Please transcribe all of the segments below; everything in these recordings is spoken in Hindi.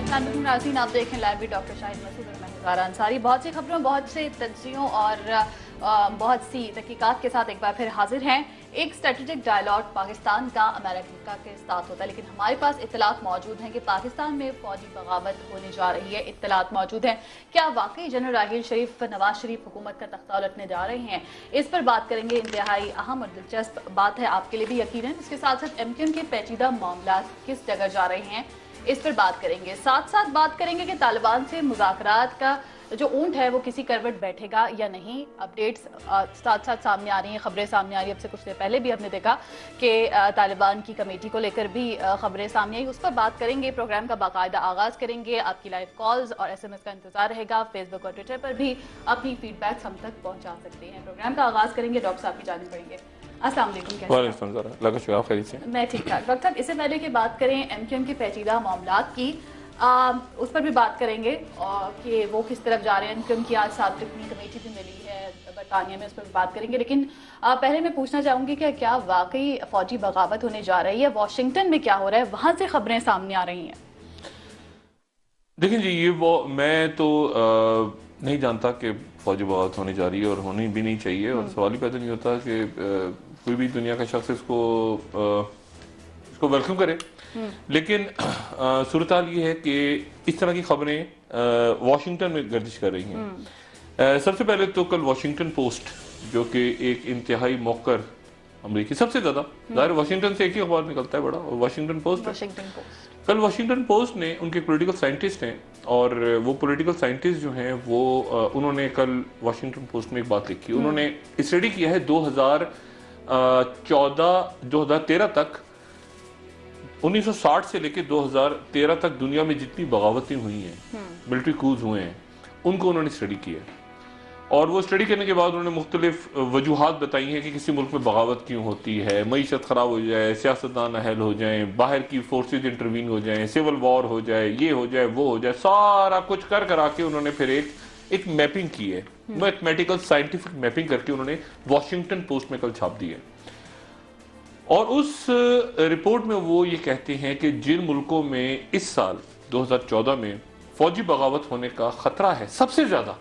नाज़रीन, आप देखें लाइव भी डॉक्टर शाहिद मसूद और मैं ज़ारा अंसारी बहुत सी खबरों, बहुत से तज्जियों और बहुत सी तहकीकात के साथ एक बार फिर हाजिर हैं। एक स्ट्रेटेजिक डायलॉग पाकिस्तान का अमेरिका के साथ होता है, लेकिन हमारे पास इत्तलात मौजूद हैं कि पाकिस्तान में फौजी बगावत होने जा रही है। इत्तलात मौजूद हैं, क्या वाकई जनरल राहील शरीफ नवाज शरीफ हुकूमत का तख्ता उलटने जा रहे हैं? इस पर बात करेंगे। इंतहाई अहम और दिलचस्प बात है आपके लिए भी यकीनन। इसके साथ साथ एमक्यूएम के पेचीदा मामला किस जगह जा रहे हैं, इस पर बात करेंगे। साथ साथ बात करेंगे कि तालिबान से मुज़ाकरात का जो ऊंट है वो किसी करवट बैठेगा या नहीं। अपडेट्स साथ साथ सामने आ रही हैं, खबरें सामने आ रही हैं। अब से कुछ देर पहले भी हमने देखा कि तालिबान की कमेटी को लेकर भी खबरें सामने आई, उस पर बात करेंगे। प्रोग्राम का बाकायदा आगाज़ करेंगे। आपकी लाइव कॉल्स और SMS का इंतजार रहेगा। फेसबुक और ट्विटर पर भी अपनी फीडबैक्स हम तक पहुँचा सकते हैं। प्रोग्राम का आगाज़ करेंगे। डॉक्टर साहब की जाने पड़ेंगे। अस्सलाम वालेकुम। मैं ठीक ठाक। डॉक्टर साहब, इससे पहले कि बात करें एमक्यूएम के पेचीदा मामलात की, उस पर भी बात करेंगे और कि वो किस तरफ जा रहे हैं। एमक्यूएम की आज साबिक़ कमेटी भी मिली है बरतानिया में, उस पर भी बात करेंगे। लेकिन पहले मैं पूछना चाहूँगी कि क्या वाकई फौजी बगावत होने जा रही है? वाशिंगटन में क्या हो रहा है? वहाँ से खबरें सामने आ रही हैं। देखिए जी, ये वो मैं तो नहीं जानता कि फौजी बगावत होने जा रही है और होनी भी नहीं चाहिए, और सवाल ही पैदा नहीं होता कि कोई भी दुनिया का शख्स इसको वेलकम करे। लेकिन सूरत हाल ये है कि इस तरह की खबरें वाशिंगटन में गर्दिश कर रही हैं। सबसे पहले तो कल वाशिंगटन पोस्ट, जो कि एक इंतहाई मौकर अमरीकी, सबसे ज्यादा ज़ाहिर वाशिंगटन से एक ही अखबार निकलता है बड़ा, और वाशिंगटन पोस्ट। कल वाशिंगटन पोस्ट ने, उनके पॉलिटिकल साइंटिस्ट हैं, और वो पॉलिटिकल साइंटिस्ट जो हैं वो उन्होंने कल वाशिंगटन पोस्ट में एक बात लिखी। उन्होंने स्टडी किया है 2013 तक, 1960 से लेकर 2013 तक दुनिया में जितनी बगावतें हुई हैं, मिलिट्री कूज हुए हैं, उनको उन्होंने स्टडी किया है। और वो स्टडी करने के बाद उन्होंने मुख्तलिफ वजूहात बताई हैं कि किसी मुल्क में बगावत क्यों होती है। मईशत ख़राब हो जाए, सियासतदान अहल हो जाए, बाहर की फोर्सेज इंटरवीन हो जाए, सिविल वॉर हो जाए, ये हो जाए, वो हो जाए, सारा कुछ कर के उन्होंने फिर एक मैपिंग की है, मैथमेटिकल साइंटिफिक मैपिंग करके उन्होंने वाशिंगटन पोस्ट में कल छाप दी है। और उस रिपोर्ट में वो ये कहते हैं कि जिन मुल्कों में इस साल 2014 में फौजी बगावत होने का खतरा है सबसे ज्यादा,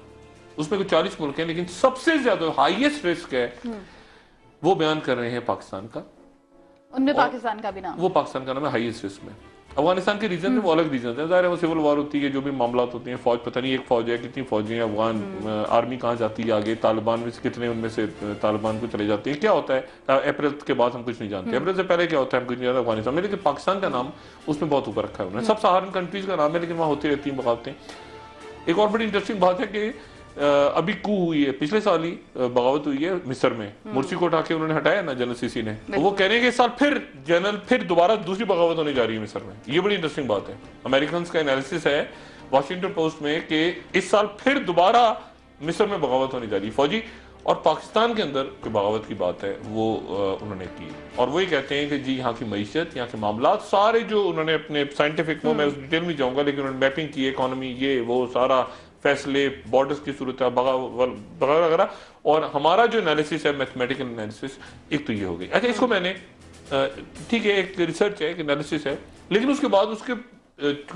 उसमें कुछ 40 मुल्क हैं, लेकिन सबसे ज्यादा हाईएस्ट रिस्क है, वो बयान कर रहे हैं पाकिस्तान का। उनमें पाकिस्तान का भी नाम, वो पाकिस्तान का नाम है हाईएस्ट रिस्क में। अफगानिस्तान के रीजन में वो अलग रीजन है, ज़ाहिर है वो सिविल वॉर होती है, जो भी मामला होते हैं, फौज पता नहीं एक फौज है, कितनी फौजें हैं, अफगान आर्मी कहाँ जाती है आगे, तालिबान में से कितने उनमें से तालिबान को चले जाते हैं, क्या होता है अप्रैल के बाद हम कुछ नहीं जानते, अप्रैल से पहले क्या होता है हम कुछ नहीं जानते अफगानिस्तान में। लेकिन पाकिस्तान का नाम उसमें बहुत ऊपर रखा है उन्होंने। सब सहारन कंट्रीज का नाम है, लेकिन वहाँ होती रहती हैं बगावतें। एक और बड़ी इंटरेस्टिंग बात है कि अभी कू हुई है, पिछले साल ही बगावत हुई है मिस्र में, मुर्सी को उठा के उन्होंने हटाया ना जनरल सीसी ने, तो वो कह रहे हैं कि इस साल फिर दोबारा दूसरी बगावत होने जा रही है मिस्र में। ये बड़ी इंटरेस्टिंग बात है। अमेरिकन का एनालिसिस है वाशिंगटन पोस्ट में कि इस साल फिर दोबारा मिस्र में बगावत होने जा रही है फौजी। और पाकिस्तान के अंदर कोई बगावत की बात है वो उन्होंने की, और वही कहते हैं कि जी यहाँ की मईशत, यहाँ के मामला सारे जो उन्होंने अपने साइंटिफिक, मैं उस डिटेल में जाऊंगा, लेकिन उन्होंने मैपिंग की, इकोनॉमी, ये वो सारा फैसले, बॉर्डर्स की सूरत वगैरह, और हमारा जो एनालिसिस है मैथमेटिकल एनालिसिस, एक तो ये हो गई। अच्छा, इसको मैंने ठीक है, एक रिसर्च है, एक एनालिसिस है, लेकिन उसके बाद उसके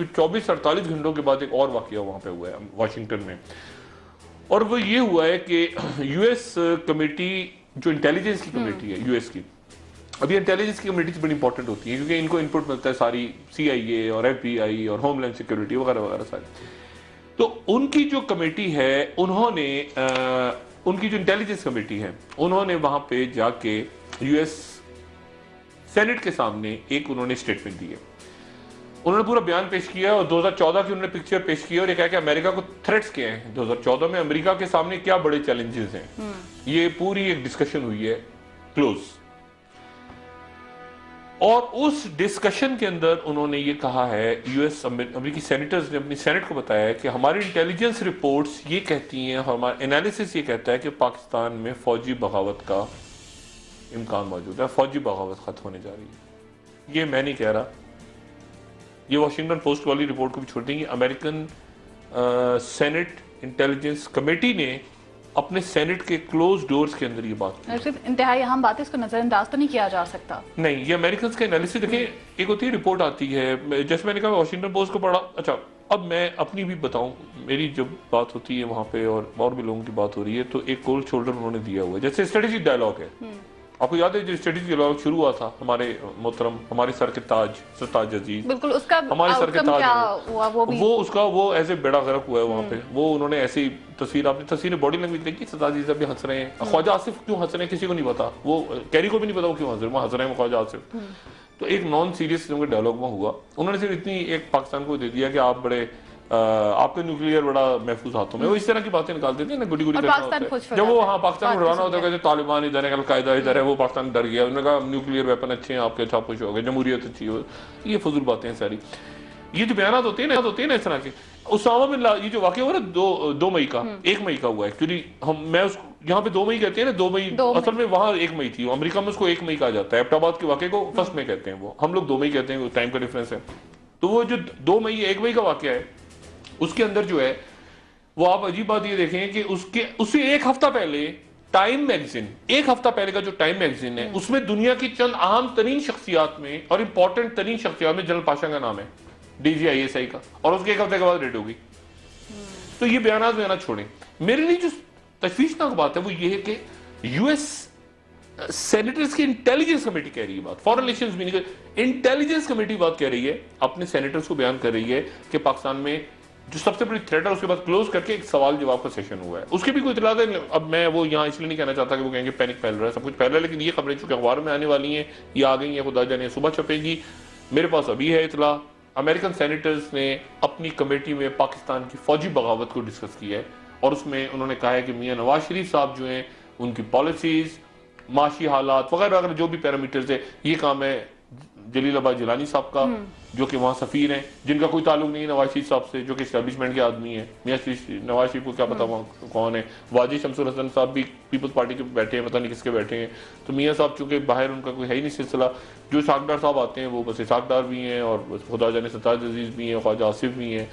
24-48 घंटों के बाद एक और वाकया वहां पे हुआ है वाशिंगटन में, और वो ये हुआ है कि यूएस कमेटी, जो इंटेलिजेंस की कमेटी है यूएस की, अभी इंटेलिजेंस की कमेटी बड़ी इंपॉर्टेंट होती है क्योंकि इनको इनपुट मिलता है सारी CIA और FBI और होमलैंड सिक्योरिटी वगैरह वगैरह सारी। तो उनकी जो कमेटी है, उन्होंने उनकी जो इंटेलिजेंस कमेटी है, उन्होंने वहां पे जाके यूएस सेनेट के सामने एक उन्होंने स्टेटमेंट दी है। उन्होंने पूरा बयान पेश किया और 2014 की उन्होंने पिक्चर पेश की और ये कहा कि अमेरिका को थ्रेट्स क्या हैं 2014 में, अमेरिका के सामने क्या बड़े चैलेंजेस हैं। ये पूरी एक डिस्कशन हुई है क्लोज, और उस डिस्कशन के अंदर उन्होंने ये कहा है, यूएस अमेरिकी सेनेटर्स ने अपनी सेनेट को बताया है कि हमारी इंटेलिजेंस रिपोर्ट्स ये कहती हैं, हमारा एनालिसिस ये कहता है कि पाकिस्तान में फौजी बगावत का इम्कान मौजूद है, फौजी बगावत खत्म होने जा रही है। ये मैं नहीं कह रहा, ये वाशिंगटन पोस्ट वाली रिपोर्ट को भी छोड़ देंगे। अमेरिकन सेनेट इंटेलिजेंस कमेटी ने अपने सेनेट के क्लोज डोर्स के अंदर ये बात की। सिर्फ इंतहाई अहम बात है, इसको नजरअंदाज तो नहीं किया जा सकता। नहीं, ये अमेरिकन का एनालिसिस देखें, एक होती है रिपोर्ट आती है, जैसे मैंने कहा वाशिंगटन पोस्ट को पढ़ा, अच्छा अब मैं अपनी भी बताऊं, मेरी जब बात होती है वहां पे और भी लोगों की बात हो रही है, तो एक कोल्ड शोल्डर उन्होंने दिया हुआ है। जैसे स्ट्रेटेजिक डायलॉग है, आपको याद है जो स्ट्रेटेजिक डायलॉग शुरू हुआ था हमारे मोहतरम, हमारे सर के ताज सरताज अजीज, बिल्कुल उसका हमारे सर के ताज क्या हुआ वो भी, वो उसका वो ऐसे बेड़ा गर्क हुआ है वहां पे। वो उन्होंने ऐसी तस्वीर, आपने तस्वीर बॉडी लैंग्वेज देखी, सरताज अजीज अभी हंस रहे हैं। ख्वाजा आसिफ क्यों हंस रहे हैं किसी को नहीं पता, वो कैरी को भी नहीं पता वो क्यों हंस रहे हैं, वो हंस रहे हैं ख्वाजा आसिफ। तो एक नॉन सीरियस डायलॉग में हुआ, उन्होंने सिर्फ इतनी एक पाकिस्तान को दे दिया कि आप बड़े आपके न्यूक्लियर बड़ा महफूज हाथों में, वो इस तरह की बातें निकालते थे ना, गुडी गुडी करना होता है। जब वो पाकिस्तान को डराना होता है, तालिबान इधर है, अलकायदा इधर है, वो पाकिस्तान डर गया, उन्होंने कहा न्यूक्लियर वेपन अच्छे हैं आपके, अच्छा खुश हो गए, जमहूरियत अच्छी हो। ये फजूल बातें हैं सारी, ये जो बयान होते हैं ना इस तरह के। उसामा बिन लादेन, ये जो वाकया हुआ ना 2 मई का, 1 मई का हुआ एक्चुअली, मैं उसको यहाँ पे 2 मई कहते हैं ना, 2 मई असल में वहां 1 मई थी, अमेरिका में उसको 1 मई कहा जाता है। एबटाबाद के वाकये को 1 मई कहते हैं, वो हम लोग 2 मई कहते हैं, टाइम का डिफरेंस है। तो वो जो 2 मई 1 मई का वाकया है, उसके अंदर जो है वो, आप अजीब बात ये देखें कि उससे एक हफ्ता पहले टाइम मैगजीन, एक हफ्ता पहले का जो टाइम मैगजीन है, उसमें दुनिया की चंद अहम तरीन शख्सियात में और इंपॉर्टेंट तरीन शख्सियात में जनरल पाशा का नाम है, DGISI का, और उसके एक हफ्ते के बाद रेड होगी। तो ये बयान छोड़ें। मेरे लिए जो तशवीशनाक बात है वो ये है कि US सेनेटर्स की इंटेलिजेंस कमेटी कह रही है बात, फॉरेन रिलेशंस भी नहीं, इंटेलिजेंस कमेटी बात कह रही है, अपने सेनेटर्स को बयान कर रही है कि पाकिस्तान में जो सबसे बड़ी थ्रेट है उसके बाद क्लोज करके एक सवाल जवाब का सेशन हुआ है। उसकी भी कोई इतला है। अब मैं वो यहाँ इसलिए नहीं कहना चाहता कि वो कहेंगे पैनिक फैल रहा है, सब कुछ फैल रहा है, लेकिन ये खबरें चूंकि अखबार में आने वाली हैं, ये आ गई हैं, खुदा जाने सुबह छपेगी, मेरे पास अभी है इतला। अमेरिकन सेनेटर्स ने अपनी कमेटी में पाकिस्तान की फौजी बगावत को डिस्कस किया है, और उसमें उन्होंने कहा है कि मियां नवाज शरीफ साहब जो हैं, उनकी पॉलिसीज, माशी हालात वगैरह वगैरह जो भी पैरामीटर्स है, ये काम है जलीलाबाद जिलानी साहब का, जो कि वहाँ सफीर हैं, जिनका कोई ताल्लुक नहीं है नवाज शरीफ साहब से, जो कि एस्टेब्लिशमेंट के आदमी है। मियां नवाज शरीफ को क्या पता वहाँ कौन है। वाजिद शमसुल हसन साहब भी पीपल्स पार्टी के बैठे हैं, पता नहीं किसके बैठे हैं। तो मियां साहब चूंकि बाहर उनका कोई है ही नहीं सिलसिला, जो इसाकडार साहब आते हैं वो बस इसाकडार भी हैं, और खुदा जाने सरताज अजीज भी हैं, ख्वाजा आसिफ भी हैं।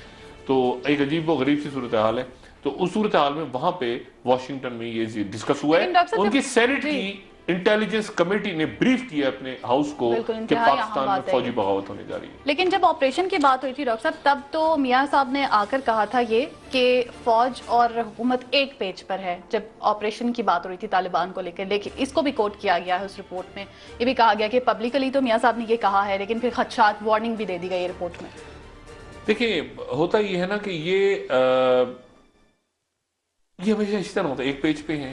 तो एक अजीब व गरीब सी सूरत हाल है। तो उस सूरत हाल में वहां पे वाशिंगटन में ये डिस्कस हुआ है, उनकी सेनेट की इंटेलिजेंस कमेटी ने ब्रीफ किया अपने हाउस को कि पाकिस्तान में फौजी बगावत होने जा रही है। लेकिन जब ऑपरेशन की बात हुई थी डॉक्टर साहब, तब तो मियां साहब ने आकर कहा था ये कि फौज और हुकूमत एक पेज पर है, जब ऑपरेशन की बात हो रही थी तालिबान को लेकर। लेकिन इसको भी कोट किया गया है उस रिपोर्ट में, ये भी कहा गया कि पब्लिकली तो मियां साहब ने ये कहा है, लेकिन फिर खदशात वार्निंग भी दे दी गई रिपोर्ट में। देखिए, होता ये है ना कि ये हमेशा इस तरह होता है, एक पेज पे है,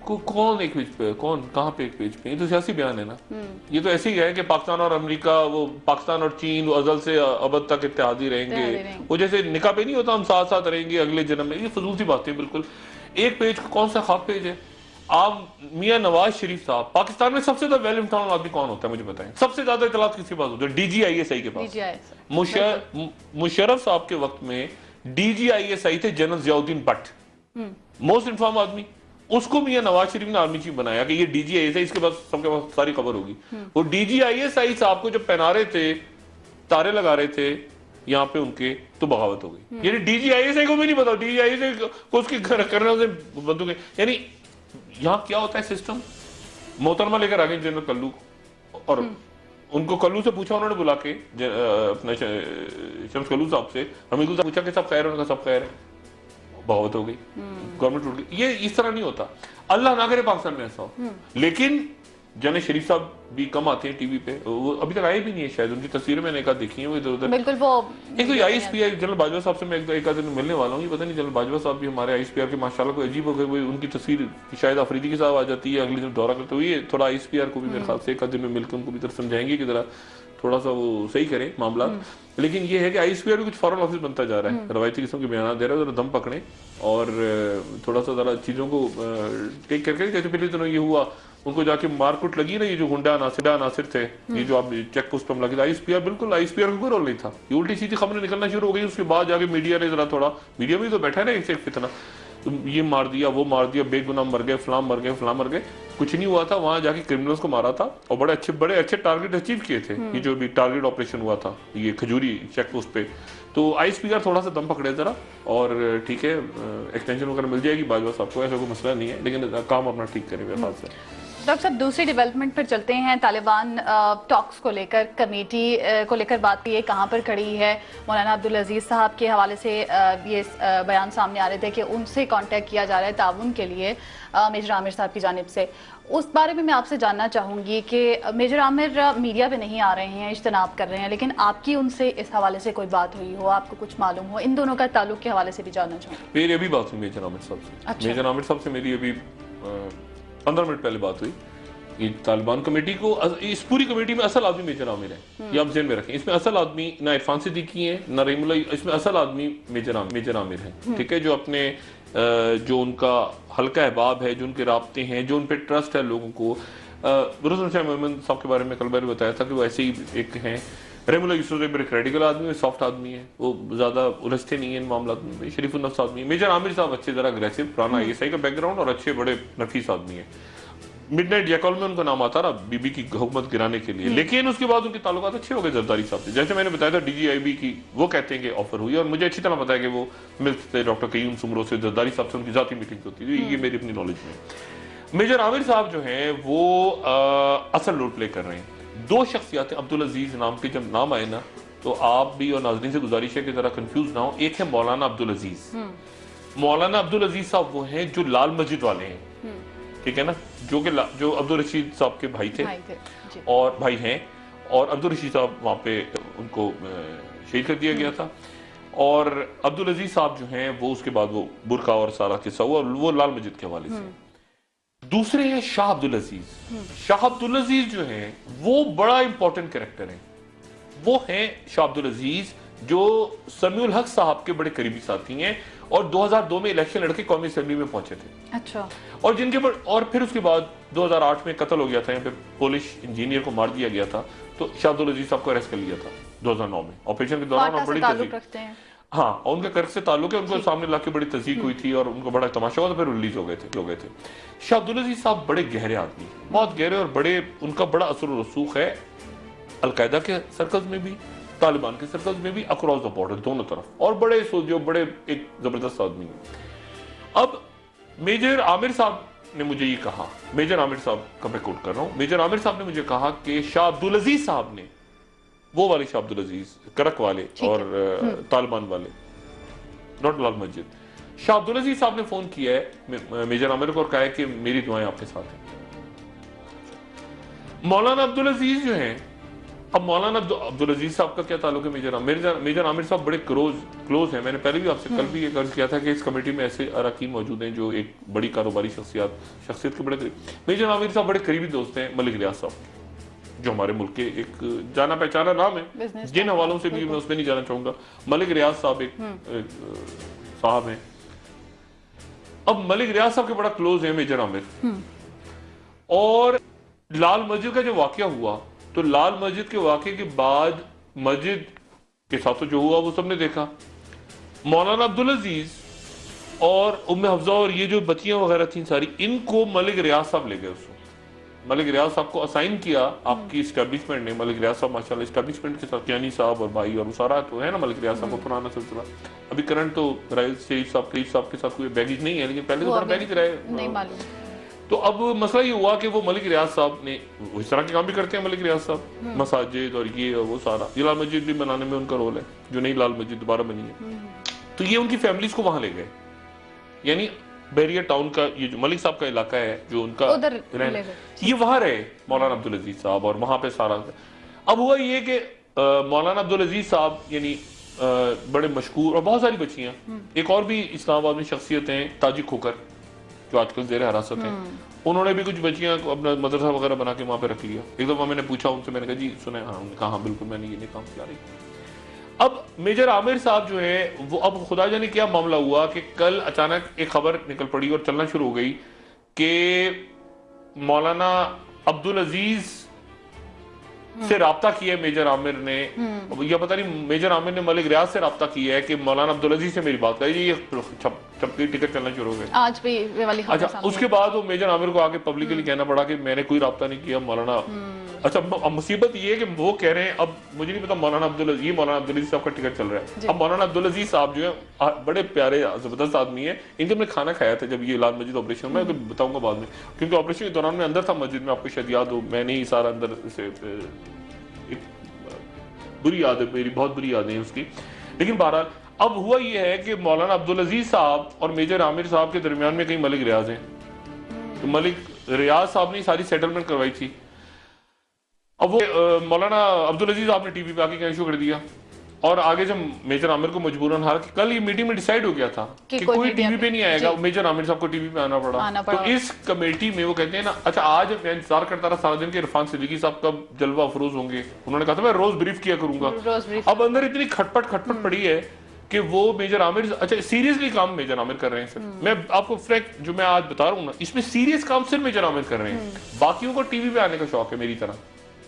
कौन एक पेज पे है, कौन कहाँ पे एक पेज पे है, ये तो सियासी बयान है ना। ये तो ऐसे ही है कि पाकिस्तान और अमेरिका, वो पाकिस्तान और चीन वो अजल से अबद तक इत्तेहादी रहेंगे, वो जैसे निकाह पे नहीं होता हम साथ साथ रहेंगे अगले जन्म में, ये फजूल सी बातें बिल्कुल। एक पेज कौन सा खास पेज है। आप मियां नवाज शरीफ साहब, पाकिस्तान में सबसे ज्यादा वेल इन्फॉर्म्ड आदमी कौन होता है मुझे बताएं, सबसे ज्यादा इतलात किसके पास होती है? DGISI के पास। मुशर्रफ साहब के वक्त में DGISI थे general Ziauddin Bhatt, most inform आदमी। उसको मियां नवाज शरीफ ने आर्मी चीफ बनाया कि ये DGISI, इसके पास सबके पास सारी खबर होगी। वो DGISI साहब को जब पहना रहे थे, तारे लगा रहे थे यहाँ पे उनके, तो बगावत हो गई। यानी DGISI को भी नहीं पता, DGISI को उसके करने से बंदूकें। यानी यहाँ क्या होता है सिस्टम, मोहतरमा लेकर आ गए जनरल कल्लू, और उनको कल्लू से पूछा उन्होंने बुला के, अपने शम्स कल्लू साहब से, हमीदुल साहब पूछा कि सब खैर है, उनका सब खैर है, बगावत हो गई, गवर्नमेंट टूट गई। ये इस तरह नहीं होता, अल्लाह ना करे पाकिस्तान में ऐसा हो। लेकिन जने शरीफ साहब भी कम आते हैं टीवी पे, वो अभी तक आए भी नहीं है शायद, उनकी तस्वीरें मैंने एक आध देखी हैं वो इधर उधर। बिल्कुल वो एक तो ISPR जनरल बाजवा साहब से मैं एक आध दिन मिलने वाला हूँ, ये पता नहीं जनरल बाजवा साहब भी हमारे ISPR के माशाल्लाह को अजीब हो गए, उनकी तस्वीर शायद अफरीदी के साथ आ जाती है, अगले दिन दौरा करते हुए थोड़ा ISPR को भी मेरे ख्याल से एक आध दिन में मिलकर उनको भी तरफ समझाएंगे कि जरा थोड़ा सा वो सही करें मामला। लेकिन ये है कि ISPR भी कुछ फॉरेन ऑफिस बनता जा रहा है, रवायती किस्म के बयान दे रहा है, जरा दम पकड़े और थोड़ा सा जरा चीजों को टेक करके। जैसे पिछले दिनों ये हुआ, उनको जाके मारकुट लगी ना, ये जो गुंडा नासिर थे, ये जो आप चेक पोस्ट पर लगे, ISPR बिल्कुल ISPR का कोई रोल नहीं था, ये उल्टी सीधी खबरें निकलना शुरू हो गई। उसके बाद जाके मीडिया ने जरा थोड़ा, मीडिया में तो बैठा है ना एक फितना, तो ये मार दिया वो मार दिया, बेगुनाह मर गए, फलां मर गए, फलां मर गए, कुछ नहीं हुआ था। वहां जाके क्रिमिनल्स को मारा था और बड़े अच्छे टारगेट अचीव किए थे। ये जो भी टारगेट ऑपरेशन हुआ था ये खजूरी चेक पोस्ट पे, तो ISPR थोड़ा सा दम पकड़े जरा, और ठीक है एक्सटेंशन वगैरह मिल जाएगी बाजवा साहब को, ऐसा कोई मसला नहीं है, लेकिन काम अपना ठीक करें मेरे ख्याल से। डॉक्टर साहब, दूसरी डेवलपमेंट पर चलते हैं। तालिबान टॉक्स को लेकर, कमेटी को लेकर बात की है, कहाँ पर खड़ी है? मौलाना अब्दुल अजीज साहब के हवाले से ये बयान सामने आ रहे थे कि उनसे कांटेक्ट किया जा रहा है ताउन के लिए मेजर आमिर साहब की जानिब से। उस बारे में मैं आपसे जानना चाहूँगी कि मेजर आमिर मीडिया पे नहीं आ रहे हैं, इज्तनाब कर रहे हैं, लेकिन आपकी उनसे इस हवाले से कोई बात हुई हो, आपको कुछ मालूम हो, इन दोनों का ताल्लुक के हवाले से भी जानना चाहूँगी। मेरी अभी बात हुई मेजर आमिर साहब से। अच्छा। मेजर आमिर साहब से मेरी अभी 15 मिनट पहले बात हुई। ये तालिबान कमेटी को, इस पूरी कमेटी में असल आदमी मेजर आमिर है, ये आप ज़हन में रखें। इसमें असल आदमी ना इरफान सिद्दीकी है ना रहीमुल्ला, इसमें असल आदमी मेजर आमिर है, ठीक है। जो अपने जो उनका हल्का अहबाब है, जो उनके राब्ते हैं, जो उन पर ट्रस्ट है लोगों को। रसूल शाह मोहम्मद साहब के बारे में कल मैंने बताया था कि वो ऐसे ही एक हैं। रहीमुल्ला यूसुफ बड़े क्रेडिकल आदमी है, सॉफ्ट आदमी है, वो ज़्यादा उलझते नहीं है इन मामला में, शरीफुल नफ्स आदमी है। मेजर आमिर साहब अच्छे ज़रा अग्रेसिव, पुराना ISI का बैकग्राउंड और अच्छे बड़े नफीस आदमी है। मिडनाइट जैकॉल में उनका नाम आता रहा बीबी की हुकूमत गिराने के लिए, लेकिन उसके बाद उनके ताल्लुकात अच्छे हो गए जरदारी साहब से। जैसे मैंने बताया था DGIB की, वो कहते हैं कि ऑफर हुई, और मुझे अच्छी तरह पता है कि वो मिलते थे डॉक्टर कयूम सुमरो से, जरदारी साहब से उनकी जाती मीटिंग होती थी, ये मेरी अपनी नॉलेज में। मेजर आमिर साहब जो हैं वो असल रोल प्ले कर रहे हैं। दो शख्सियात अब्दुल अजीज नाम के जब नाम आए ना, तो आप भी और नाज़रीन से गुजारिश है कि जरा कंफ्यूज ना हो। एक है मौलाना अब्दुल अजीज। मौलाना अब्दुल अजीज साहब वो हैं जो लाल मस्जिद वाले हैं, ठीक है ना, जो अब्दुल रशीद साहब के भाई थे और भाई हैं, और अब्दुल रशीद साहब वहाँ पे उनको शहीद कर दिया गया था। और अब्दुल अजीज साहब जो हैं वो उसके बाद वो बुरका और सारा किस्सा हुआ, वो लाल मस्जिद के हवाले से। दूसरे हैं शाह अब्दुल अजीज। शाह अब्दुल अजीज जो हैं वो बड़ा इंपॉर्टेंट कैरेक्टर हैं। वो हैं शाह अब्दुल अजीज जो समीउल हक साहब के बड़े करीबी साथी हैं, और 2002 में इलेक्शन लड़के कौमी असेंबली में पहुंचे थे। अच्छा। और जिनके और फिर उसके बाद 2008 में कत्ल हो गया था, यहाँ पे पोलिश इंजीनियर को मार दिया गया था, तो शाह अब्दुल अजीज साहब को अरेस्ट कर लिया था 2009 में ऑपरेशन के दौरान। बड़ी रखते हैं। हाँ, और उनका कर्क से ताल्लुक है, उनको सामने लाके बड़ी तस्दीक हुई थी और उनको बड़ा तमाशा हुआ, तो फिर रिलीज हो गए थे। शाह अब्दुल अजीज साहब बड़े गहरे आदमी, बहुत गहरे, और बड़े उनका बड़ा असर और रसूख है अलकायदा के सर्कल्स में भी, तालिबान के सर्कल्स में भी, अक्रॉस द बॉर्डर दोनों तरफ, और बड़े जो बड़े एक जबरदस्त आदमी है। अब मेजर आमिर साहब ने मुझे ये कहा, मेजर आमिर साहब का मैं कोट कर रहा हूं, मेजर आमिर साहब ने मुझे कहा कि शाह अब्दुल अजीज साहब ने, वो वाले शाह अब्दुल अजीज करक वाले और तालिबान वाले, नॉट लाल मस्जिद, शाह अब्दुल अजीज साहब ने फोन किया है मेजर आमिर को और कहा है कि मेरी दुआएं आपके साथ हैं। मौलाना अब्दुल अजीज जो हैं, अब मौलाना अब्दुल अजीज साहब का क्या ताल्लुक है मेजर आमिर साहब बड़े क्लोज हैं। मैंने पहले भी आपसे कल भी ये अर्ज किया था कि इस कमेटी में ऐसे अरकान मौजूद हैं जो एक बड़ी कारोबारी शख्सियत के बड़े करीब। मेजर आमिर साहब बड़े करीबी दोस्त हैं मलिक रियाज साहब, जो हमारे मुल्क के एक जाना पहचाना नाम है, जिन हवालों से भी मैं उसमें नहीं जाना चाहूंगा। मलिक रियाज साहब एक साहब हैं। अब मलिक रियाज साहब के बड़ा क्लोज है मेजर आमिर। और लाल मस्जिद का जो वाकया हुआ, तो लाल मस्जिद के वाकये के बाद मस्जिद के साथ जो हुआ वो सबने देखा। मौलाना अब्दुल अजीज और उम्मे हफ्जा और ये जो बच्चियां वगैरह थी सारी, इनको मलिक रियाज साहब ले गए। उसको मलिक रियाज साहब को असाइन किया आपकी स्टैब्लिशमेंट ने। मलिक रियाज साहब माशाल्लाह स्टैब्लिशमेंट के साथ, यानी साहब और भाई और सारा तो है ना मलिक रियाज साहब को पुराना सिलसिला। अभी करंट तो शरीफ साहब के साथ कोई बैगेज नहीं है, लेकिन पहले तो बड़ा बैगेज रहे, नहीं मालूम। तो अब मसला ये हुआ कि वो मलिक रियाज साहब ने इस तरह के काम भी करते हैं। मलिक रियाज साहब मसाजिद और ये और वो सारा, ये लाल मस्जिद भी बनाने में उनका रोल है, जो नई लाल मस्जिद दोबारा बनी है। तो ये उनकी फैमिलीज को वहां ले गए, यानी बैरियर टाउन का ये जो मलिक साहब का इलाका है, जो उनका ये वहां रहे मौलाना अब्दुल अजीज साहब, और वहां पे सारा। अब हुआ ये कि मौलाना अब्दुल अजीज साहब यानी बड़े मशहूर, और बहुत सारी बच्चियां, एक और भी इस्लामाबाद में शख्सियत हैं ताजी खोकर, जो आजकल जेर हिरासत है, उन्होंने भी कुछ बच्चियां अपना मदरसा वगैरह बना के वहां पे रख लिया। एक दफा मैंने पूछा उनसे, मैंने कहा जी सुने? हाँ, उन्होंने कहा हाँ बिल्कुल, मैंने ये काम किया रही। अब मेजर आमिर साहब जो है वो, अब खुदा जाने क्या मामला हुआ कि कल अचानक एक खबर निकल पड़ी और चलना शुरू हो गई कि मौलाना अब्दुल अजीज से राब्ता किया है मेजर आमिर ने, या पता नहीं मेजर आमिर ने मलिक रियाज से राब्ता किया है कि मौलाना अब्दुल अजीज से मेरी बात करी। ये छपकी टिकट चलना शुरू हो गए आज भी वाली खबर। अच्छा, उसके बाद वो मेजर आमिर को आके पब्लिकली कहना पड़ा कि मैंने कोई राब्ता नहीं किया, मौलाना अच्छा, अब मुसीबत ये है कि वो कह रहे हैं, अब मुझे नहीं पता मौलाना अब्दुल अजीज साहब का टिकट चल रहा है। अब मौलाना अब्दुल अजीज साहब जो है बड़े प्यारे जबरदस्त आदमी है, इनके मैंने खाना खाया था जब ये लाल मस्जिद ऑपरेशन में, तो बताऊंगा बाद में, क्योंकि ऑपरेशन के दौरान मैं अंदर था मस्जिद में, आपको शायद याद हो, मैंने ही सारा अंदर से एक बुरी याद है मेरी, बहुत बुरी यादें हैं उसकी। लेकिन बहरहाल अब हुआ ये है कि मौलाना अब्दुल अजीज साहब और मेजर आमिर साहब के दरमियान में कई मलिक रियाज हैं, तो मलिक रियाज साहब ने सारी सेटलमेंट करवाई थी। अब वो मौलाना अब्दुल अजीज आपने टीवी पे आके कहना शुरू कर दिया, और आगे जब मेजर आमिर को मजबूरन, हालांकि कल ये मीटिंग में डिसाइड हो गया था कि कोई टीवी पे नहीं आएगा, मेजर आमिर साहब को टीवी पे आना पड़ा। तो इस कमेटी में वो कहते हैं ना, अच्छा आज मैं इंतजार करता रहा सारा दिन के इरफान सिद्दीकी साहब कब जलवा अफरोज होंगे, उन्होंने कहा था मैं रोज ब्रीफ किया करूंगा। अब अंदर इतनी खटपट पड़ी है कि वो मेजर आमिर, अच्छा सीरियसली काम मेजर आमिर कर रहे हैं सर, मैं आपको फ्रैंक जो मैं आज बता रहा हूँ ना, इसमें सीरियस काम सिर्फ मेजर आमिर कर रहे हैं, बाकियों को टीवी पे आने का शौक है, मेरी तरह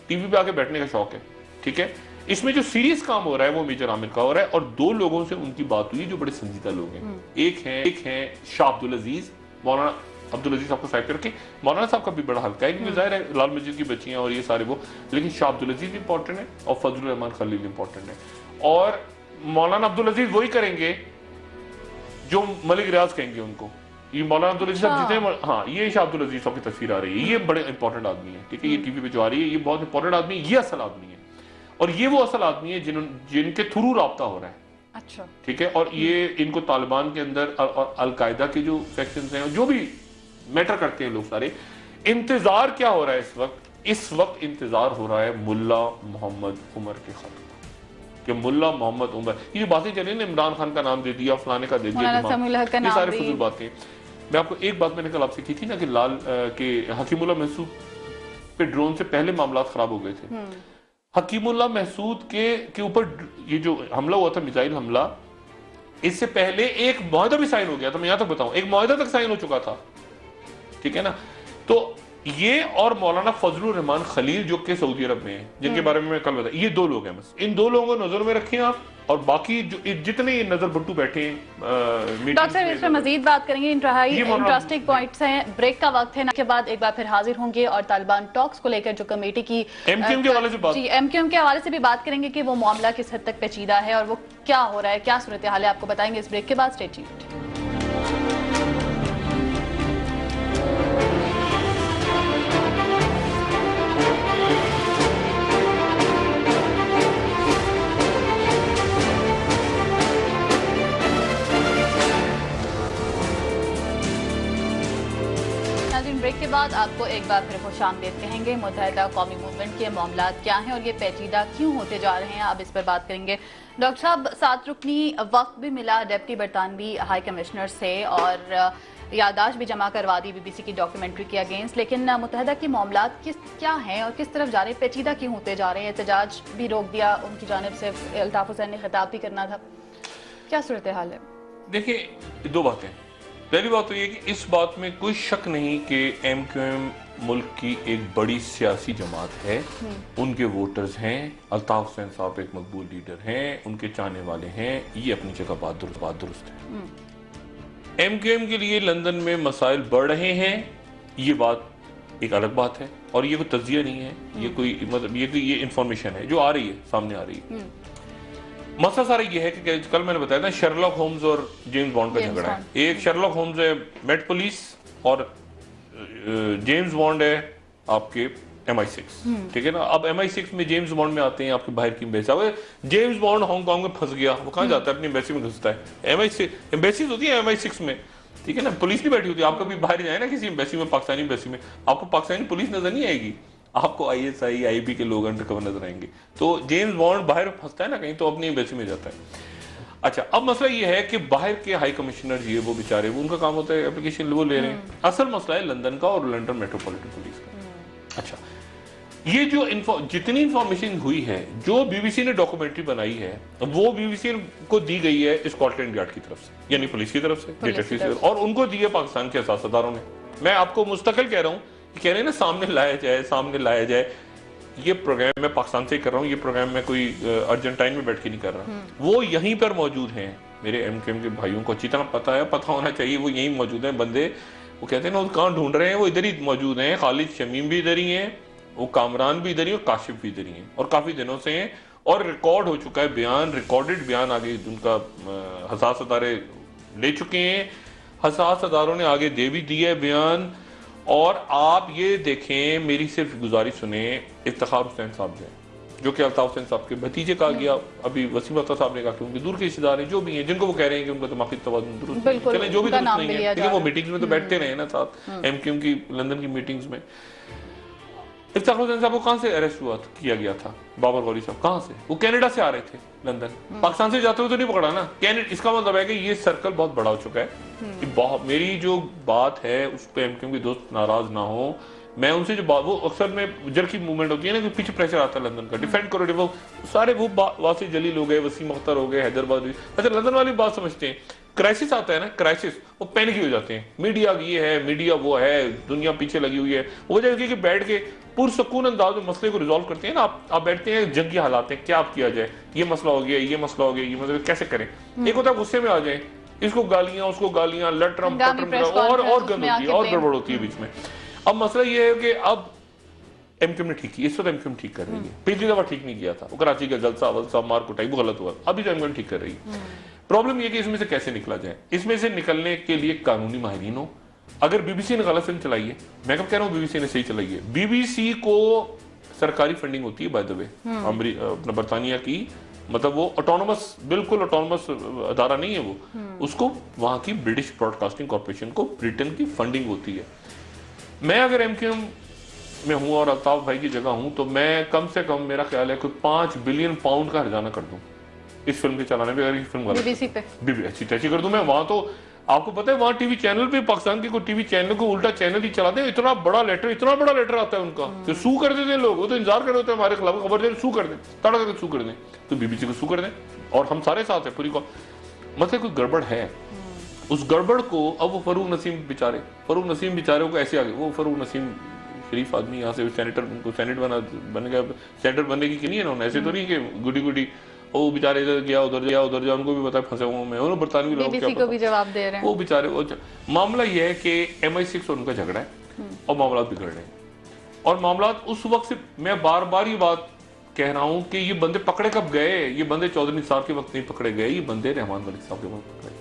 टीवी पे आके बैठने का शौक है, ठीक है। इसमें जो सीरियस काम हो रहा है वो मेजर आमिर का हो रहा है, और दो लोगों से उनकी बात हुई जो बड़े संजीदा लोग हैं। एक हैं शाह अब्दुल अजीज, मौलाना अब्दुल अजीज साहब को साइड करके, मौलाना साहब का भी बड़ा हल्का है, क्योंकि जाहिर है लाल मस्जिद की बच्चियां और ये सारे वो, लेकिन शाह अब्दुल अजीज इंपॉर्टेंट है और फजलुर रहमान खलील इंपॉर्टेंट है, और मौलाना अब्दुल अजीज वही करेंगे जो मलिक रियाज कहेंगे उनको। ये मौलाना अब्दुल अजीज साहब जितने, हाँ ये शाह अब्दुल अजीज साहब की तस्वीर आ रही है, ये बड़े इंपॉर्टेंट आदमी है, ठीक है, ये टीवी पे जो आ रही है ये बहुत इंपॉर्टेंट आदमी है, ये असल आदमी है, और ये वो असल आदमी है जिनके थ्रू राब्ता हो रहा है। अच्छा, ठीक है, और ये इनको तालिबान के अंदर और अलकायदा के जो सेक्शंस हैं, जो भी मैटर करते हैं लोग सारे, इंतजार क्या हो रहा है इस वक्त इंतजार हो रहा है मुल्ला मोहम्मद उमर के खत कि मुल्ला मोहम्मद उमर, ये बातें चली ना, इमरान खान का नाम दे दिया, फलाने का दे दिया, ये सारे फजूल बातें। मैं आपको एक बात मैंने कल आपसे की थी ना कि लाल के हकीमुल्लाह महसूद पे ड्रोन से पहले मामला खराब हो गए थे। हकीमुल्लाह महसूद के ऊपर ये जो हमला हुआ था, मिसाइल हमला, इससे पहले एक मुआहदा भी साइन हो गया था, मैं यहां तक बताऊं, एक मुआहदा तक साइन हो चुका था, ठीक है ना। तो ये और मौलाना फजलुर रहमान खलील जो कि सऊदी अरब में हैं, जिनके बारे में मैं कल बताया, ये दो लोग हैं, बस इन दो लोगों को नजर में रखें आप, और बाकी जो जितने ये नजर बट्टू बैठे हैं। डॉक्टर साहब इस पर मजीद बात करेंगे, इंटरेस्टिंग पॉइंट्स हैं, ब्रेक का वक्त है ना, के बाद एक बार फिर हाजिर होंगे और तालिबान टॉक्स को लेकर जो कमेटी की एमक्यूएम के हवाले से बात, जी एमक्यूएम के हवाले से भी बात करेंगे कि वो मामला किस हद तक पेचीदा है और वो क्या हो रहा है, क्या सूरत हाल है, आपको बताएंगे इस ब्रेक के बाद। Stay tuned. ब्रेक के बाद आपको एक बार फिर खुशामदीद कहेंगे। मुत्तहिदा कौमी मूवमेंट के मामला क्या हैं और ये पेचीदा क्यों होते जा रहे हैं, अब इस पर बात करेंगे। डॉक्टर साहब, 7 रुकनी वक्त भी मिला डेप्टी बरतानवी हाई कमिश्नर से और यादाश्त भी जमा करवा दी बीबीसी की डॉक्यूमेंट्री के अगेंस्ट, लेकिन मुत्तहिदा के मामला क्या हैं और किस तरफ जा रहे हैं, पेचीदा क्यों होते जा रहे हैं? एहतजाज भी रोक दिया उनकी जानिब से, अल्ताफ हुसैन ने खिताब भी करना था, क्या सूरत हाल है? देखिए, दो बातें। पहली बात तो ये कि इस बात में कोई शक नहीं कि एमक्यूएम मुल्क की एक बड़ी सियासी जमात है, उनके वोटर्स हैं, अल्ताफ हुसैन साहब एक मकबूल लीडर हैं, उनके चाहने वाले हैं, ये अपनी जगह बात दुरुस्त है। एमक्यूएम के लिए लंदन में मसाइल बढ़ रहे हैं, ये बात एक अलग बात है, और ये कोई तज्जिया नहीं है, ये कोई मतलब ये इंफॉर्मेशन है जो आ रही है, सामने आ रही है। मसला सारा ये है कि कल मैंने बताया था शर्लॉक होम्स और जेम्स बॉन्ड का झगड़ा है। एक शर्लॉक होम्स है मेट पुलिस और जेम्स बॉन्ड है आपके MI6, ठीक है ना। अब MI6 में जेम्स बॉन्ड में आते हैं आपके बाहर की एम्बेसी। जेम्स बॉन्ड हांगकांग में फंस गया, वो कहाँ जाता है? अपनी एम्बेसी में घुसता है। MI6 एम्बेसीज होती है MI6 में, ठीक है ना, पुलिस नहीं बैठी होती। आप कभी बाहर जाए ना किसी एम्बेसी में, पाकिस्तानी एम्बेसी में, आपको पाकिस्तानी पुलिस नजर नहीं आएगी, आपको ISI IB के लोग अंडरकवर नजर आएंगे। तो जेम्स बॉन्ड बाहर फंसता है ना कहीं, तो अपनी एम्बेसी में जाता है। अच्छा, अब मसला ये है कि बाहर के हाई कमिश्नर जी वो बेचारे, वो उनका काम होता है एप्लीकेशन वो ले रहे हैं। असल मसला है लंदन का और लंदन मेट्रोपॉलिटन पुलिस का। अच्छा, ये जो जितनी इंफॉर्मेशन हुई है, जो BBC ने डॉक्यूमेंट्री बनाई है, वो BBC को दी गई है स्कॉटलैंड यार्ड की तरफ से, यानी पुलिस की तरफ से, और उनको दी है पाकिस्तान के सियासतदारों ने। मैं आपको मुस्तकिल कह रहा हूँ, कह रहे हैं ना सामने लाया जाए। ये प्रोग्राम मैं पाकिस्तान से कर रहा हूँ, ये प्रोग्राम मैं कोई अर्जेंटाइन में बैठ के नहीं कर रहा, वो यहीं पर मौजूद हैं। मेरे एमक्यूएम के भाइयों को अच्छी तरह पता है, पता होना चाहिए, वो यहीं मौजूद हैं बंदे। वो कहते हैं ना, वो कहाँ ढूंढ रहे हैं, वो इधर ही मौजूद हैं। खालिद शमीम भी इधर ही हैं, वो कामरान भी इधर ही और काशिफ भी इधर ही हैं और काफी दिनों से हैं और रिकॉर्ड हो चुका है बयान, रिकॉर्डेड बयान आगे उनका हसास अदारे ले चुके हैं, हसास अदारों ने आगे दे भी दिया है बयान। और आप ये देखें, मेरी सिर्फ गुजारिश सुने, इफ्तिखार हुसैन साहब जो कि अल्ताफ हुसैन साहब के भतीजे कहा गया, अभी वसीम अख्तर साहब ने कहा कि उनके दूर के रिश्तेदार हैं जो भी हैं, जिनको वो कह रहे हैं कि उनका दिमागी तवाज़ुन दुरुस्त नहीं है, चले जो भी दुरुस्त नहीं है, लेकिन वो मीटिंग्स में तो बैठते रहे ना साथ, एमक्यूएम की लंदन की मीटिंग्स में। इफ्तिखार हुसैन साहब को कहाँ से अरेस्ट हुआ किया गया था? बाबर गौरी साहब कहाँ से? वो कनाडा से आ रहे थे लंदन, पाकिस्तान से जाते हुए तो नहीं पकड़ा ना। इसका मतलब है कि ये सर्कल बहुत बड़ा हो चुका है कि बहुत, मेरी जो बात है उस पर एमक्यूएम के दोस्त नाराज ना हो, मैं उनसे जो बात, वो अक्सर में जर की मूवमेंट होती है ना कि पीछे प्रेशर आता है लंदन का, डिफेंड करो, वो सारे वो वासी जलील हो गए, वसीम अख्तर हो गए, हैदराबाद। अच्छा, लंदन वाली बात समझते हैं, क्राइसिस आता है ना, क्राइसिस, वो पैनिक हो जाते हैं, मीडिया ये है, मीडिया वो है, दुनिया पीछे लगी हुई है। वो वजह है कि बैठ के पुरसकून अंदाज में मसले को रिजॉल्व करते हैं ना, आप बैठते हैं जंगी हालात हैं, क्या आप किया जाए, ये मसला हो गया, ये मसला हो गया, ये मसला कैसे करें। एक होता है गुस्से में आ जाए, इसको गालियां उसको गालियां, लटरम पटरम और गंद होती है और गड़बड़ होती है बीच में। अब मसला ये है कि अब एमक्यूएम ने ठीक किया, इस वक्त एमक्यूएम ठीक कर रही है, पिछली दफा ठीक नहीं किया था, वो कराची का जलसा वलसा मार कुटाई वो गलत हुआ, अभी तो एमक्यूएम ठीक कर रही है। प्रॉब्लम ये कि इसमें से कैसे निकला जाए, इसमें से निकलने के लिए कानूनी माहिरीन हो। अगर बीबीसी ने गलत फिल्म चलाई है, मैं कब कह रहा हूँ बीबीसी ने सही चलाई है, बीबीसी को सरकारी फंडिंग होती है बाय द वे, अपना बरतानिया की, मतलब वो ऑटोनोमस, बिल्कुल ऑटोनोमस अदारा नहीं है वो, उसको वहां की ब्रिटिश ब्रॉडकास्टिंग कॉर्पोरेशन को ब्रिटेन की फंडिंग होती है। मैं अगर एमक्यूएम में हूं और अल्ताफ भाई की जगह हूं तो मैं कम से कम, मेरा ख्याल है कोई 5 बिलियन पाउंड का हर्जाना कर दूं इस फिल्म के चलाने में। अगर ये फिल्म बीबीसी पे अच्छी तैसी कर दूं मैं, वहां तो आपको पता है वहां टीवी चैनल पे, पाकिस्तान के कोई टीवी चैनल को उल्टा चैनल ही चलाते हैं, इतना बड़ा लेटर आता है उनका, तो सू कर देते हैं लोग, वो तो इंतजार कर रहे होते हैं हमारे खिलाफ खबर दे, सू कर दें, तड़ा करके सू कर दें, तो बीबीसी को सू कर दें और हम सारे साथ है पूरी को। मतलब कोई गड़बड़ है, उस गड़बड़ को अब वो फरूक नसीम बेचारे को ऐसे आ गए, वो फरूक नसीम शरीफ आदमी, यहाँ से सेनेटर, उनको सेनेट बन गया, सेनेटर बनने की नहीं है ना, ऐसे तो नहीं कि गुडी वो बेचारे इधर गया उधर जा, उनको भी पता फंसे हुए मैं, उन्होंने बरतानवी लोग बीबीसी को भी जवाब दे रहे हैं, वो बेचारे। वो मामला ये है कि MI6 और उनका झगड़ा है और मामला बिगड़ रहे हैं, और मामला उस वक्त से, मैं बार बार ये बात कह रहा हूं कि ये बंदे पकड़े कब गए, ये बंदे चौधरी निसार के वक्त नहीं पकड़े गए, ये बंदे रहमान मलिक साहब के वक्त पकड़े,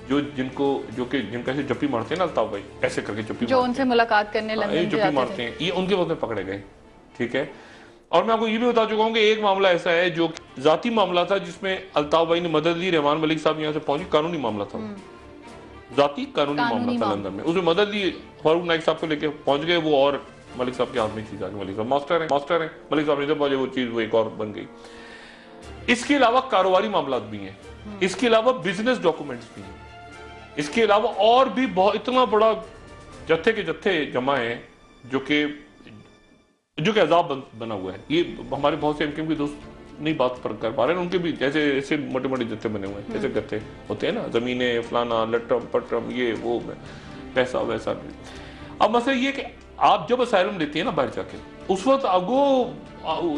जिनका ऐसे जप्पी मारते हैं ना अल्ताफ भाई, ऐसे करके जप्पी, जो उनसे मुलाकात करने लंदन जप्पी मारते हैं, ये उनके वक्त में पकड़े गए। ठीक है, और मैं आपको ये भी बता चुका हूं कि एक मामला ऐसा है जो जाती मामला था, जिसमें अल्ताफ भाई ने मदद दी, रहमान मलिक साहब यहाँ से पहुंचे, कानूनी मामला था, जाती कानूनी मामला था लंदन में, उसमें मदद दी, फारूक नाइक साहब को लेके पहुंच गए वो, और मलिक साहब के हाथ में चीज आ गई, मलिक साहब मास्टर है, मलिक साहब ने जब पहुंचे वो चीज वो एक और बन गई। इसके अलावा कारोबारी मामला भी हैं, इसके अलावा बिजनेस डॉक्यूमेंट्स भी हैं, इसके अलावा और भी बहुत, इतना बड़ा जत्थे के जत्थे जमा है जो कि अजाब बना हुआ है। ये हमारे बहुत से एमक्यूएम के दोस्त नहीं बात पर कर पा रहे हैं, उनके भी जैसे ऐसे मोटे मोटे जत्थे बने हुए हैं, जैसे गत्थे होते हैं ना, जमीनें फलाना लटरम पटरम ये वो, पैसा वैसा। अब मसला ये कि आप जब असाइलम लेते हैं ना बाहर जाके, उस वक्त आपको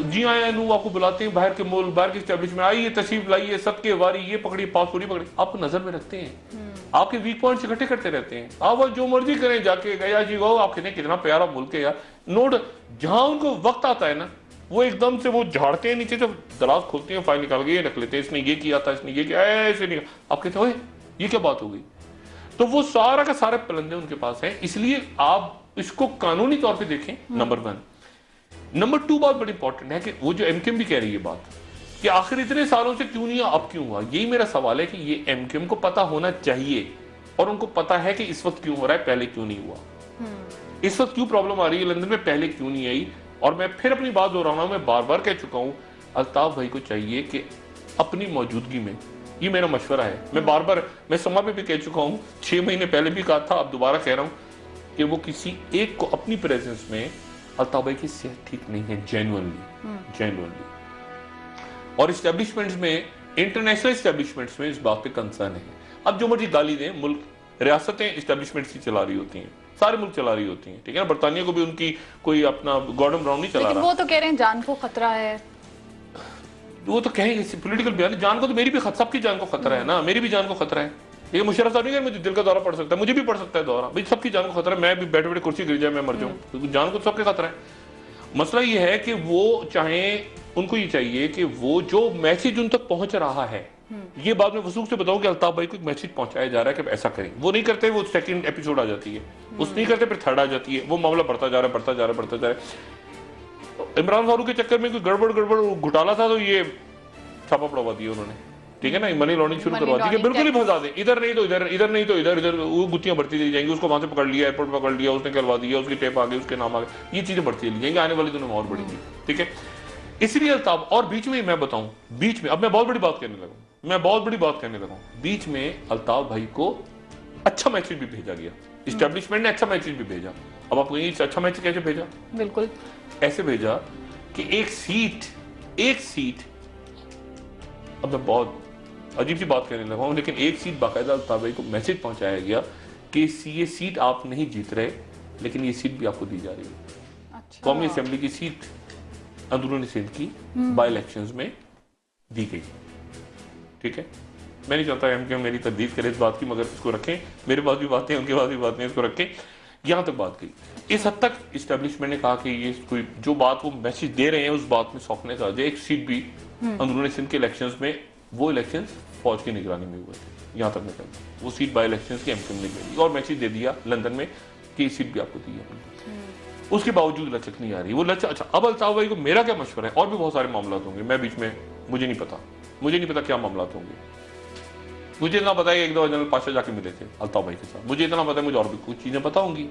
जी आए आपको बुलाते हैं, बाहर के मुल्क, बाहर की एस्टेब्लिशमेंट, आइए तशरीफ लाइए, सबके वारी, ये पकड़ी पासपोर्ट पकड़ी, आपको नजर में रखते हैं, आपके वीक पॉइंट्स इकट्ठे करते रहते हैं, आप जो मर्जी करें जाके, गया जी वो आप कहते हैं कितना प्यारा मुल्क है यार, नोट जहां उनको वक्त आता है ना, वो एकदम से वो झाड़ते हैं नीचे, जब दराज खोलते हैं फाइल निकाल के ये रख लेते हैं, इसने ये किया था, इसने ये किया, ऐसे नहीं, आप कहते हैं ये क्या बात हो गई। तो वो सारा का सारे पलंदे उनके पास हैं, इसलिए आप इसको कानूनी तौर पे देखें, नंबर 1। नंबर 2 बात बड़ी इंपॉर्टेंट है कि वो जो एमक्यूएम भी कह रही है बात कि आखिर इतने सालों से क्यों नहीं, अब क्यों हुआ, यही मेरा सवाल है कि ये एमक्यूएम को पता होना चाहिए, और उनको पता है कि इस वक्त क्यों हो रहा है, पहले क्यों नहीं हुआ, इस वक्त क्यों प्रॉब्लम आ रही है लंदन में, पहले क्यों नहीं आई। और मैं फिर अपनी बात दोहराना, मैं बार बार कह चुका हूं, अल्ताफ भाई को चाहिए कि अपनी मौजूदगी में, ये मेरा मशवरा है, मैं बार बार, मैं समा पे भी कह चुका हूं, 6 महीने पहले भी कहा था, अब दोबारा कह रहा हूं कि वो किसी एक को अपनी प्रेजेंस में, अल्ताफ भाई की सेहत ठीक नहीं है जेन्युइनली, और एस्टेब्लिशमेंट्स में, इंटरनेशनल एस्टेब्लिशमेंट्स में इस बात पे कंसर्न है। अब जो मर्जी गाली दें, मुल्क, रियासतें एस्टेब्लिशमेंट्स की चला रही होती हैं, सारे मुल्क चला रही होती हैं, ठीक है ना, बरतानिया को भी उनकी कोई अपना गॉर्डन ब्राउन नहीं चला रहा, वो तो कह रहे हैं जान को खतरा है, वो तो कहेंगे पॉलिटिकल बयान, जान को तो मेरी भी, सबकी जान को खतरा है ना, मेरी भी जान को खतरा है, ये मुशर्रफ साहब नहीं कह, मुझे दिल का दौरा पड़ सकता है, मुझे भी पड़ सकता है दौरा, भाई सबकी जान को खतरा है, मैं भी बैठे बैठे कुर्सी गिर जाए, मैं मर जाऊं, तो जान को सबके खतरा है। मसला ये है कि वो चाहे, उनको ये चाहिए कि वो जो मैसेज उन तक पहुंच रहा है, ये बाद में वसूख से बताओ कि अल्ताफ भाई को एक मैसेज पहुंचाया जा रहा है कि ऐसा करें। वो नहीं करते, वो सेकंड एपिसोड आ जाती है, उस नहीं करते, फिर थर्ड आ जाती है, वो मामला बढ़ता जा रहा है, बढ़ता जा रहा है, बढ़ता जा रहा है। इमरान फारूक के चक्कर में कोई गड़बड़ घोटाला था तो ये छापा पड़वा दिया उन्होंने, ठीक है ना, मनी लॉन्ड्रिंग शुरू करवा दी कि बिल्कुल ही फंसा दें, इधर नहीं तो इधर, इधर नहीं तो इधर, इधर वो गुत्तियां बढ़ती चली जाएंगी। उसको वहां से पकड़ लिया, एयरपोर्ट पकड़ लिया, उसने करवा दिया, उसकी टेप आ गई, उसके नाम आ गए, ये चीजें बढ़ती चली जाएंगी, आने वाली दिनों में और बढ़ेंगी, ठीक है। इसलिए अल्ताफ, और बीच में मैं बताऊं, बीच में अब मैं बहुत बड़ी बात कहने लगा, बीच में अल्ताफ भाई को अच्छा मैसेज भी भेजा गया, इस्टेब्लिशमेंट ने अच्छा मैसेज भी भेजा। अब आपको ये अच्छा मैसेज कैसे भेजा? बिल्कुल ऐसे भेजा कि एक सीट, अब मैं बहुत अजीब सी बात कहने लगा हूं, लेकिन एक सीट बाकायदा अल्ताफ भाई को मैसेज पहुंचाया गया कि ये सीट आप नहीं जीत रहे, लेकिन ये सीट भी आपको दी जा रही है। अच्छा। कौमी असेंबली की सीट अंदरूनी सिंध की बाई इलेक्शंस में दी गई, ठीक है। मैं नहीं चाहता एमक्यूएम मेरी तदीफ करे इस बात की, मगर इसको रखें, मेरे पास भी बातें, उनके पास भी बातें, इसको रखें। यहां तक बात गई, इस हद तक इस्टेब्लिशमेंट ने कहा कि ये कोई जो बात वो मैसेज दे रहे हैं उस बात में सॉफ्टनेस आ जाए। एक सीट भी अंदरूनी सिंध के इलेक्शंस में, वो इलेक्शंस फौज की निगरानी में हुए थे, यहां तक मैं कहता हूं, वो सीट बाई इलेक्शंस की एमक्यूएम ने ले ली और मैसेज दे दिया लंदन में कि ये सीट भी आपको दी है। उसके बावजूद लचक नहीं आ रही, वो लचक। अच्छा, अब अल्ताफ भाई को मेरा क्या मशवरा है, और भी बहुत सारे मामला होंगे, मैं बीच में, मुझे नहीं पता क्या मामला होंगे। मुझे इतना पता है एक दो जनरल पाशा जाके मिले थे अल्ताफ भाई के साथ, मुझे इतना पता है, मुझे और भी कुछ चीजें पता होंगी।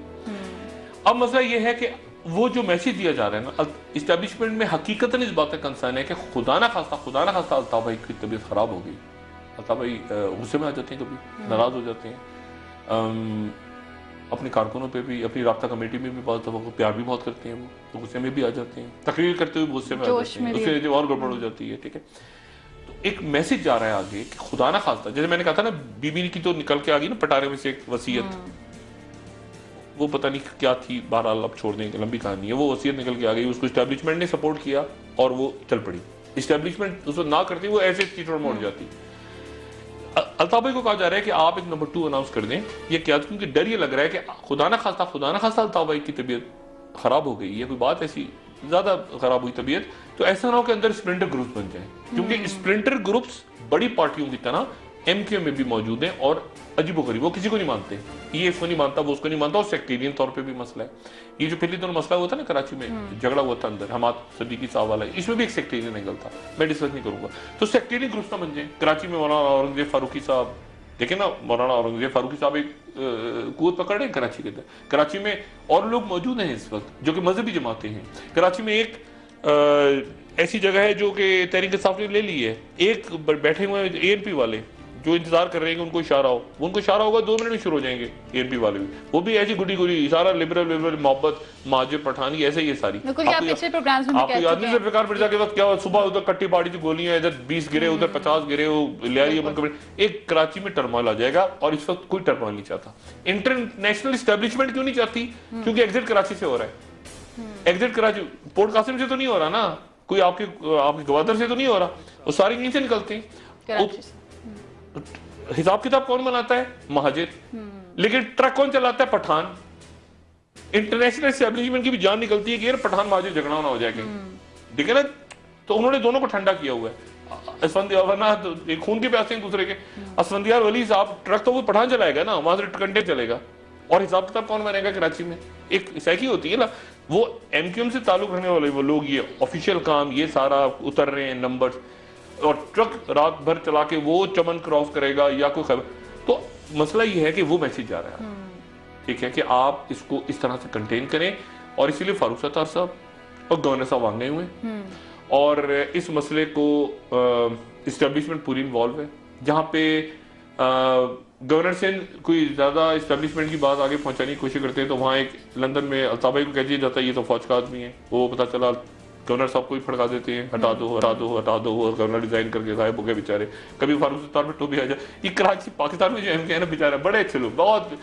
अब मसला ये है कि वो जो मैसेज दिया जा रहा है ना, इस्टेब्लिशमेंट में हकीकतन इस बात का कंसर्न है कि खुदा ना खास्ता अल्ताफ भाई की तबीयत खराब हो गई, अल्ताफ भाई गुस्से में आ जाते हैं, कभी नाराज हो जाते हैं, अपने कारकुनों पे भी, अपनी राब्ता कमेटी में भी बहुत दफा प्यार भी बहुत करते हैं, वो तो गुस्से में भी आ जाते हैं, तकरीर करते हुए गुस्से में आ जाते हैं, उससे और गड़बड़ हो जाती है, ठीक है। तो एक मैसेज जा रहा है आगे कि खुदा ना खास्ता, जैसे मैंने कहा था ना, बीबी की तो निकल के आ गई ना पटारे में से एक वसीयत, वो पता नहीं क्या थी, बहरहाल अब छोड़ दें, लंबी कहानी है, वो वसीयत निकल के आ गई, उसको इस्टेब्लिशमेंट ने सपोर्ट किया और वो चल पड़ी। इस्टेब्लिशमेंट उसको ना करती, वो ऐसे चीटों मोड़ जाती। अल्ताफ भाई को कहा जा रहा है कि आप एक नंबर 2 अनाउंस कर दें, ये क्या, क्योंकि डर ये लग रहा है कि खुदा ना खास्ता अल्ताफ भाई की तबीयत खराब हो गई है, कोई बात ऐसी ज्यादा खराब हुई तबीयत, तो ऐसा ना हो कि अंदर स्प्लिंटर ग्रुप्स बन जाए, क्योंकि स्प्लिंटर ग्रुप्स बड़ी पार्टियों की तरह एमक्यूएम में भी मौजूद हैं और अजीबोगरीब, वो किसी को नहीं मानते, ये इसको नहीं मानता, वो उसको नहीं मानता, और सेक्टेरियन तौर पे भी मसला है। ये जो पहले दोनों मसला हुआ था ना कराची में, झगड़ा हुआ था अंदर हमाद सदीकी साहब वाला, इसमें भी एक सेक्टेरियन एंगल था, मैं डिस्कस नहीं करूंगा। तो सेक्टेरियन ग्रुप्स ना बन जाए। कराची में मौलाना औरंगजेब फारूकी साहब, देखे ना, मौलाना औरंगजेब फारूकी साहब एक कुवत पकड़ रहे हैं कराची के अंदर, कराची में और लोग मौजूद हैं इस वक्त जो कि मजहबी जमातें हैं। कराची में एक ऐसी जगह है जो कि तहरीक इंसाफ ने ले ली है, एक बैठे हुए एएनपी वाले जो इंतजार कर रहे हैं कि उनको इशारा हो, उनको इशारा होगा 2 मिनट में शुरू हो जाएंगे एएनपी वाले भी, वो भी ऐसी गुडी गुडी सारा लिबरल मोहब्बत महाजिर पठानी ऐसे ही है सारी। आपको याद नहीं ज़ुल्फ़िकार मिर्ज़ा के वक्त क्या हुआ, सुबह उधर कट्टी बाड़ी की गोलियां, इधर 20 गिरे, उधर 50 गिरे, एक कराची में टर्मोइल आ जाएगा, और इस वक्त कोई टर्मोइल नहीं चाहता। इंटरनेशनल एस्टेब्लिशमेंट क्यों नहीं चाहती? क्योंकि एग्जिट कराची से हो रहा है, एग्जिट कराची पोर्ट कासिम से तो नहीं हो रहा ना, कोई आपके गवादर से तो नहीं हो रहा, वो सारे यहीं से निकलते हैं। हिसाब किताब कौन बनाता है? महाजिर। लेकिन ट्रक कौन चलाता है? पठान। इंटरनेशनल एस्टेब्लिशमेंट की भी जान निकलती है कि यार पठान महाजिर झगड़ा ना हो जाए कहीं, ठीक है ना। तो उन्होंने दोनों को ठंडा किया हुआ है, वरना तो खून के प्यासे एक दूसरे के। असफंदियार वली साहब ट्रक तो वो पठान चलाएगा ना, वहां से कंटेनर चलेगा, और हिसाब किताब कौन बनेगा कराची में? एक सैकी होती है ना, वो एमक्यूएम से ताल्लुक रखने वाले वो लोग, ये ऑफिशियल काम, ये सारा उतर रहे हैं नंबर, और ट्रक रात भर चला के वो चमन क्रॉस करेगा या कोई खबर। तो मसला ये है कि वो मैसेज जा रहा है, ठीक है, कि आप इसको इस तरह से कंटेन करें, और इसीलिए फारूक सत्तार साहब और गवर्नर साहब आ गए हुए, और इस मसले को इस्टेब्लिशमेंट पूरी इन्वॉल्व है। जहाँ पे गवर्नर से कोई ज्यादा इस्टेब्लिशमेंट की बात आगे पहुंचाने की कोशिश करते हैं, तो वहाँ एक लंदन में अल्ताफ भाई को कह दिया जाता है ये तो फौज का आदमी है, वो पता चला गवर्नर साहब को ही फड़का देते हैं, हटा दो हटा दो हटा दो, और गवर्नर रिजाइन करके गायब हो गए बेचारे। कभी फारूक सत्तार पे टोपी आ जाए। ये कराची पाकिस्तान में जो एमके है ना बेचारा, बड़े अच्छे लोग, बहुत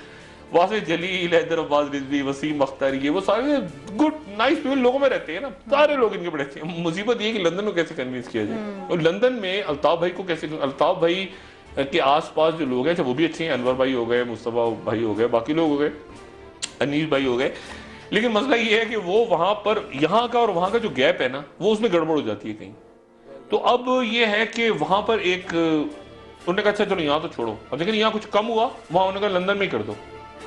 वासे जलील, हैदर अब्बास रिजवी, वसीम अख्तर, ये वो सारे गुड नाइस पीपल लोगों में रहते हैं ना, सारे लोग इनके बड़े अच्छे। मुसीबत ये कि लंदन को कैसे कन्विंस किया जाए, और लंदन में अल्ताफ भाई को कैसे, अल्ताफ भाई के आसपास जो लोग हैं वो भी अच्छे हैं, अनवर भाई हो गए, मुस्तफा भाई हो गए, बाकी लोग हो गए, अनीस भाई हो गए, लेकिन मसला ये है कि वो वहां पर यहाँ का और वहां का जो गैप है ना, वो उसमें गड़बड़ हो जाती है कहीं। तो अब ये है कि वहां पर एक उन्होंने कहा अच्छा चलो यहाँ तो छोड़ो, अब लेकिन यहाँ कुछ कम हुआ, वहां उन्होंने कहा लंदन में कर दो।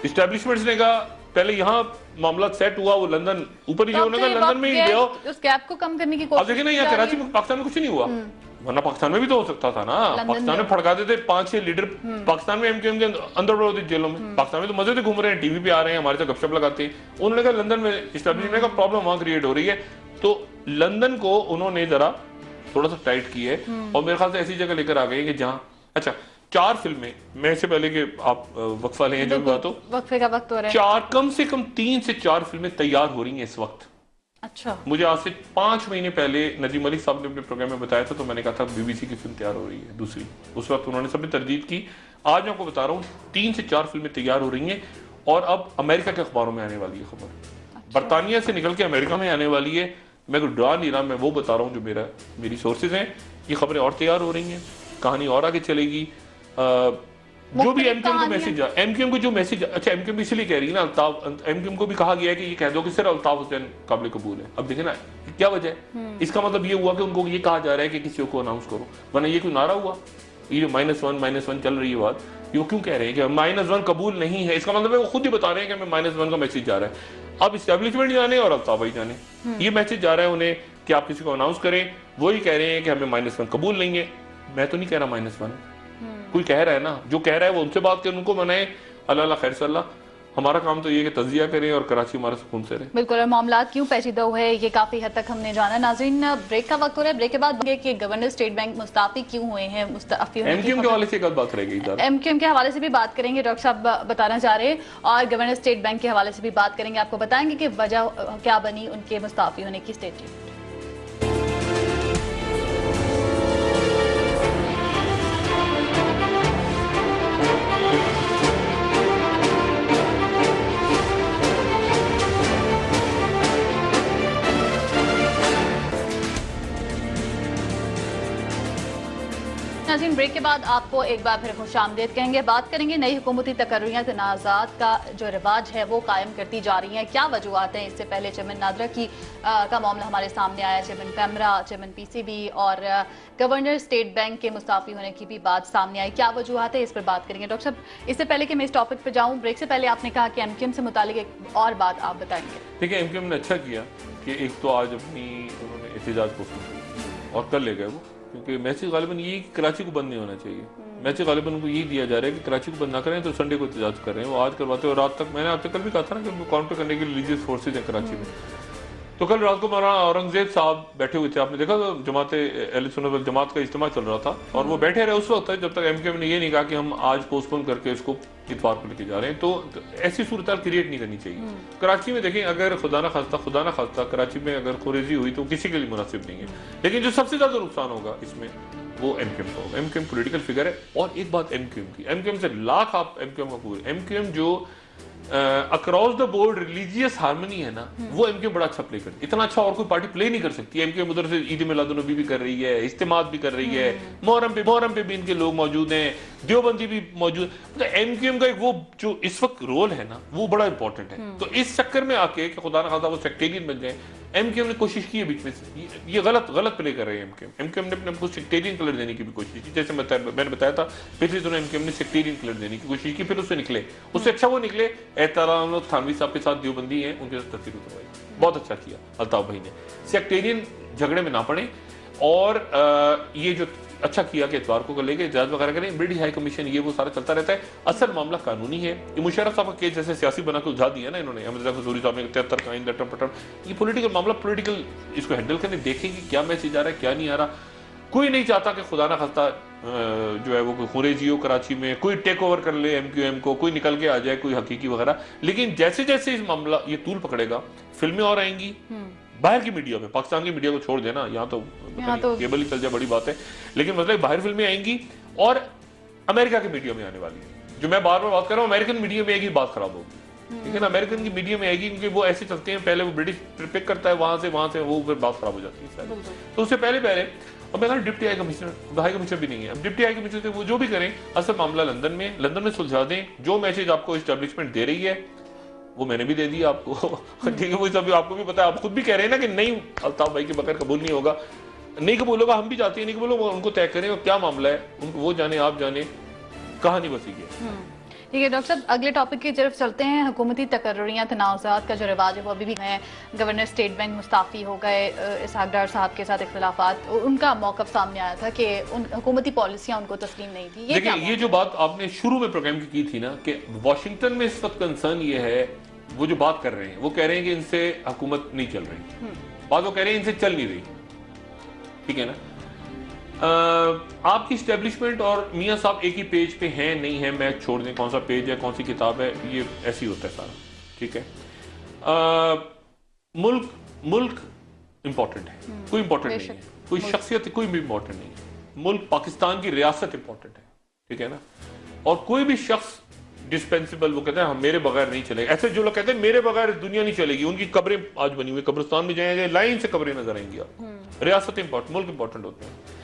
इस्टेब्लिशमेंट्स ने कहा पहले यहाँ मामला सेट हुआ, वो लंदन ऊपर नीचे, उन्होंने कहा लंदन में ही ले आओ, उस गैप को कम करने की अब कोशिश देखिए ना यहाँ कराची में पाकिस्तान में कुछ नहीं हुआ, वरना पाकिस्तान में भी तो हो सकता था ना। पाकिस्तान में फड़काते थे 5-6 लीडर, पाकिस्तान में एमक्यूएम के अंदर बढ़ होते जेलों में, पाकिस्तान में तो मजे से घूम रहे हैं, टीवी पे आ रहे हैं, हमारे साथ गपशप लगाते हैं। उन्होंने कहा लंदन में इस्टेब्लिशमेंट का प्रॉब्लम वहां क्रिएट हो रही है, तो लंदन को उन्होंने जरा थोड़ा सा टाइट की है, और मेरे ख्याल से ऐसी जगह लेकर आ गए कि जहां अच्छा 4 फिल्में, मैं इससे पहले कि आप वक्फा लें जो भी बात हो, वक्फे का वक्त हो रहा है, 4 कम से कम 3 से 4 फिल्में तैयार हो रही हैं इस वक्त। अच्छा, मुझे आज से 5 महीने पहले नजीम मलिक साहब ने अपने प्रोग्राम में बताया था, तो मैंने कहा था बीबीसी की फिल्म तैयार हो रही है दूसरी, उस वक्त उन्होंने सबने तरदीद की। आज मैं आपको बता रहा हूँ 3 से 4 फिल्में तैयार हो रही हैं, और अब अमेरिका के अखबारों में आने वाली है खबर, अच्छा। बरतानिया से निकल के अमेरिका में आने वाली है। मैं कोई डरा नहीं रहा, मैं वो बता रहा हूँ जो मेरी सोर्सेज हैं, ये खबरें और तैयार हो रही हैं, कहानी और आगे चलेगी। जो भी एमक्यूएम को मैसेज, एमक्यूएम को जो मैसेज, अच्छा एमक्यूएम इसलिए कह रही है ना, अल्ताफ, एमक्यूएम को भी कहा गया है कि ये कह दो कि सिर्फ अल्ताफ हुसैन काबिल कबूल है। अब देखे ना क्या वजह है, इसका मतलब ये हुआ कि उनको ये कहा जा रहा है कि किसी को अनाउंस करो, वरना ये कोई नारा हुआ, ये जो -1 चल रही है बात, ये क्यों कह रहे हैं कि -1 कबूल नहीं है, इसका मतलब है वो खुद ही बता रहे हैं कि हमें -1 का मैसेज जा रहा है। अब इस्टेब्लिशमेंट जाने और अल्ताफ भाई जाने, ये मैसेज जा रहा है उन्हें कि आप किसी को अनाउंस करें, वही कह रहे हैं कि हमें -1 कबूल नहीं है। मैं तो नहीं कह रहा -1, कोई कह रहा है ना, जो कह रहा है वो उनसे बात करें, उनको मनाए, अल्लाह खैर सल्ला। हमारा काम तो ये कि तजिया करें और कराची हमारा सुकून से रहे। बिल्कुल, और मामला क्यों पेचीदा हुए ये काफी हद तक हमने जाना। नाज़रीन, ब्रेक का वक्त हो रहा है, ब्रेक के बाद कि गवर्नर स्टेट बैंक मुस्ताफी क्यों हुए हैं, मुस्ताफी एमक्यूएम के हवाले से एक बात रहेगी, एमक्यूएम के हवाले से भी बात करेंगे, डॉक्टर साहब बताना चाह रहे हैं, और गवर्नर स्टेट बैंक के हवाले से भी बात करेंगे, आपको बताएंगे कि वजह क्या बनी उनके मुस्ताफी होने की। स्टेट नाज़रीन, ब्रेक के बाद आपको एक बार फिर खुशामदीद कहेंगे। बात करेंगे नई हुकूमती तकर्रियाँ तनाज़ात का जो रिवाज है वो कायम करती जा रही हैं, क्या वजूहत हैं। इससे पहले चेयरमैन नादरा का मामला हमारे सामने आया, चेयरमैन पैमरा, चेयरमैन पीसीबी और गवर्नर स्टेट बैंक के मुस्ताफी होने की भी बात सामने आई, क्या वजूहत है, इस पर बात करेंगे। डॉक्टर साहब, इससे पहले कि मैं इस टॉपिक पर जाऊँ, ब्रेक से पहले आपने कहा कि एमक्यूएम से मुतालिक एक और बात आप बताएंगे। देखिए, एमक्यूएम ने अच्छा किया कि एक तो आज अपनी उन्होंने एहतजाज पोस्ट और कर ले गए वो, क्योंकि मैसेज गालिबन यही कराची को बंद नहीं होना चाहिए। मैसेज गालिबन उनको यही दिया जा रहा है कि कराची को बंद ना करें तो संडे को एहतजाज कर रहे हैं, वो आज करवाते हैं। और रात तक मैंने आपसे कल भी कहा था ना कि उनको काउंटर करने के लिए रिलीजियस फोर्सेज हैं कराची में। तो कल रात को मौलाना औरंगजेब साहब बैठे हुए थे, आपने देखा जमात अहले सुन्नत वल जमात का इज्तिमा चल रहा था, और वो बैठे रहे उस वक्त जब तक एमक्यूएम ने ये नहीं कहा कि हम आज पोस्टपोन करके इसको इतवार को लेके जा रहे हैं। तो ऐसी सूरत क्रिएट नहीं करनी चाहिए। कराची में देखें, अगर खुदा ना खास्ता कराची में अगर खुरेजी हुई तो किसी के लिए मुनासिब नहीं है, लेकिन जो सबसे ज्यादा नुकसान होगा इसमें वो एमक्यूएम का होगा। एमक्यूएम पॉलिटिकल फिगर है। और एक बात एमक्यूएम की, एमक्यूएम से लाख आप एमक्यूएम का पूरे, एमक्यूएम जो across the board religious harmony है ना, वो एमक्यूएम बड़ा अच्छा प्ले करती है। इतना अच्छा और कोई पार्टी प्ले नहीं कर सकती। एमक्यूएम उधर से ईद मिलादुन्नबी भी कर रही है, इज्तिमात भी कर रही है, मुहर्रम पे भी इनके लोग मौजूद हैं, देवबंदी भी मौजूद। मतलब एमक्यूएम का एक वो जो इस वक्त रोल है ना, वो बड़ा इंपॉर्टेंट है। तो इस चक्कर में आके कि खुदा ना खास्ता वो सेक्टेरियन बन जाए, एमक्यूएम ने कोशिश की है बीच में से, ये गलत प्ले कर रहे हैं एमक्यूएम। एमक्यूएम ने अपने सेक्टेरियन कलर देने की भी कोशिश की, जैसे मैंने बताया था पिछले दिनों एमक्यूएम ने सेक्टेरियन कलर देने की कोशिश की, फिर उससे निकले, उससे अच्छा वो निकले एहतराम थानवी साहब के साथ देवबंदी हैं, उनके साथ तस्वीर उतरवाई, बहुत अच्छा किया अल्ताफ भाई ने, सेक्टेरियन झगड़े में ना पड़े। और ये जो अच्छा किया कि इतवार को लेके इजाजत वगैरह करें, ब्रिटिश हाई कमीशन, ये वो सारा चलता रहता है। असल मामला कानूनी है। ये मुशर्रफ साहब का केस जैसे सियासी बना के उलझा दिया ना इन्होंने, अहमद रजा खजूरी साहब ने 73 का लटम पटम, ये पॉलिटिकल मामला, पॉलिटिकल इसको हैंडल करने, देखेंगे क्या मैसेज आ रहा है क्या नहीं आ रहा। कोई नहीं चाहता कि खुदा ना खास्ता जो है वो कोई खुरेजी हो कराची में, कोई टेक ओवर कर ले एमक्यूएम को, कोई निकल के आ जाए, कोई हकीकी वगैरह। लेकिन जैसे जैसे इस मामला ये तूल पकड़ेगा, फिल्में और आएंगी बाहर की मीडिया में, पाकिस्तान की मीडिया को छोड़ देना, यहाँ तो केबल ही चल जाए बड़ी बात है, लेकिन मतलब बाहर फिल्में आएंगी और अमेरिका की मीडिया में आने वाली है। जो मैं बार बार बात कर रहा हूँ, अमेरिकन मीडिया में आएगी बात खराब होगी, लेकिन अमेरिकन की मीडिया में आएगी क्योंकि वो ऐसे चलते हैं, पहले वो ब्रिटिश पिक करता है वहां से वो फिर बात खराब हो जाती है। तो उससे पहले और मैं डिप्टी हाई कमिश्नर भी नहीं है, अब डिप्टी हाई कमिश्नर से वो जो भी करें, असल मामला लंदन में सुलझा दें। जो मैसेज आपको एस्टेब्लिशमेंट दे रही है वो मैंने भी दे दी आपको। ठीक है, वो सब आपको भी पता है, आप खुद भी कह रहे हैं ना कि नहीं अल्ताफ भाई के बगैर कबूल नहीं होगा, नहीं कबूल होगा, हम भी चाहते हैं नहीं कबूल होगा, उनको तय करें और क्या मामला है उनको वो जाने, आप जाने, कहानी बसी है। ठीक है डॉक्टर साहब, अगले टॉपिक की तरफ चलते हैं। हुकूमती तकर्रुरियां तनाज़ात का जो रिवाज है वो अभी भी है। गवर्नर स्टेट बैंक मुस्ताफ़ी हो गए, इसहाक डार साहब के साथ इख्तिलाफात, उनका मौक़िफ़ सामने आया था कि उन हुकूमती पॉलिसियां उनको तस्लीम नहीं थी। देखिए ये जो बात आपने शुरू में प्रोग्राम की थी ना कि वाशिंगटन में इस वक्त कंसर्न ये है, वो जो बात कर रहे हैं वो कह रहे हैं कि इनसे हुकूमत नहीं चल रही, बात वो कह रहे हैं इनसे चल नहीं रही, ठीक है ना। आपकी स्टैब्लिशमेंट और मियां साहब एक ही पेज पे हैं नहीं है, मैं छोड़ दें कौन सा पेज है कौन सी किताब है, ये ऐसे ही होता है सारा, ठीक है। मुल्क इंपॉर्टेंट है, कोई इंपॉर्टेंट नहीं है, कोई शख्सियत कोई भी इंपॉर्टेंट नहीं है, मुल्क पाकिस्तान की रियासत इंपॉर्टेंट है, ठीक है ना। और कोई भी शख्स डिस्पेंसिबल, वो कहते हैं हम मेरे बगैर नहीं चलेगा, ऐसे जो लोग कहते हैं मेरे बगैर दुनिया नहीं चलेगी, उनकी कब्रें आज बनी हुई, कब्रिस्तान में जाएंगे लाइन से कब्रें नजर आएंगी। आप रियासत इंपॉर्टेंट, मुल्क इंपॉर्टेंट होते हैं।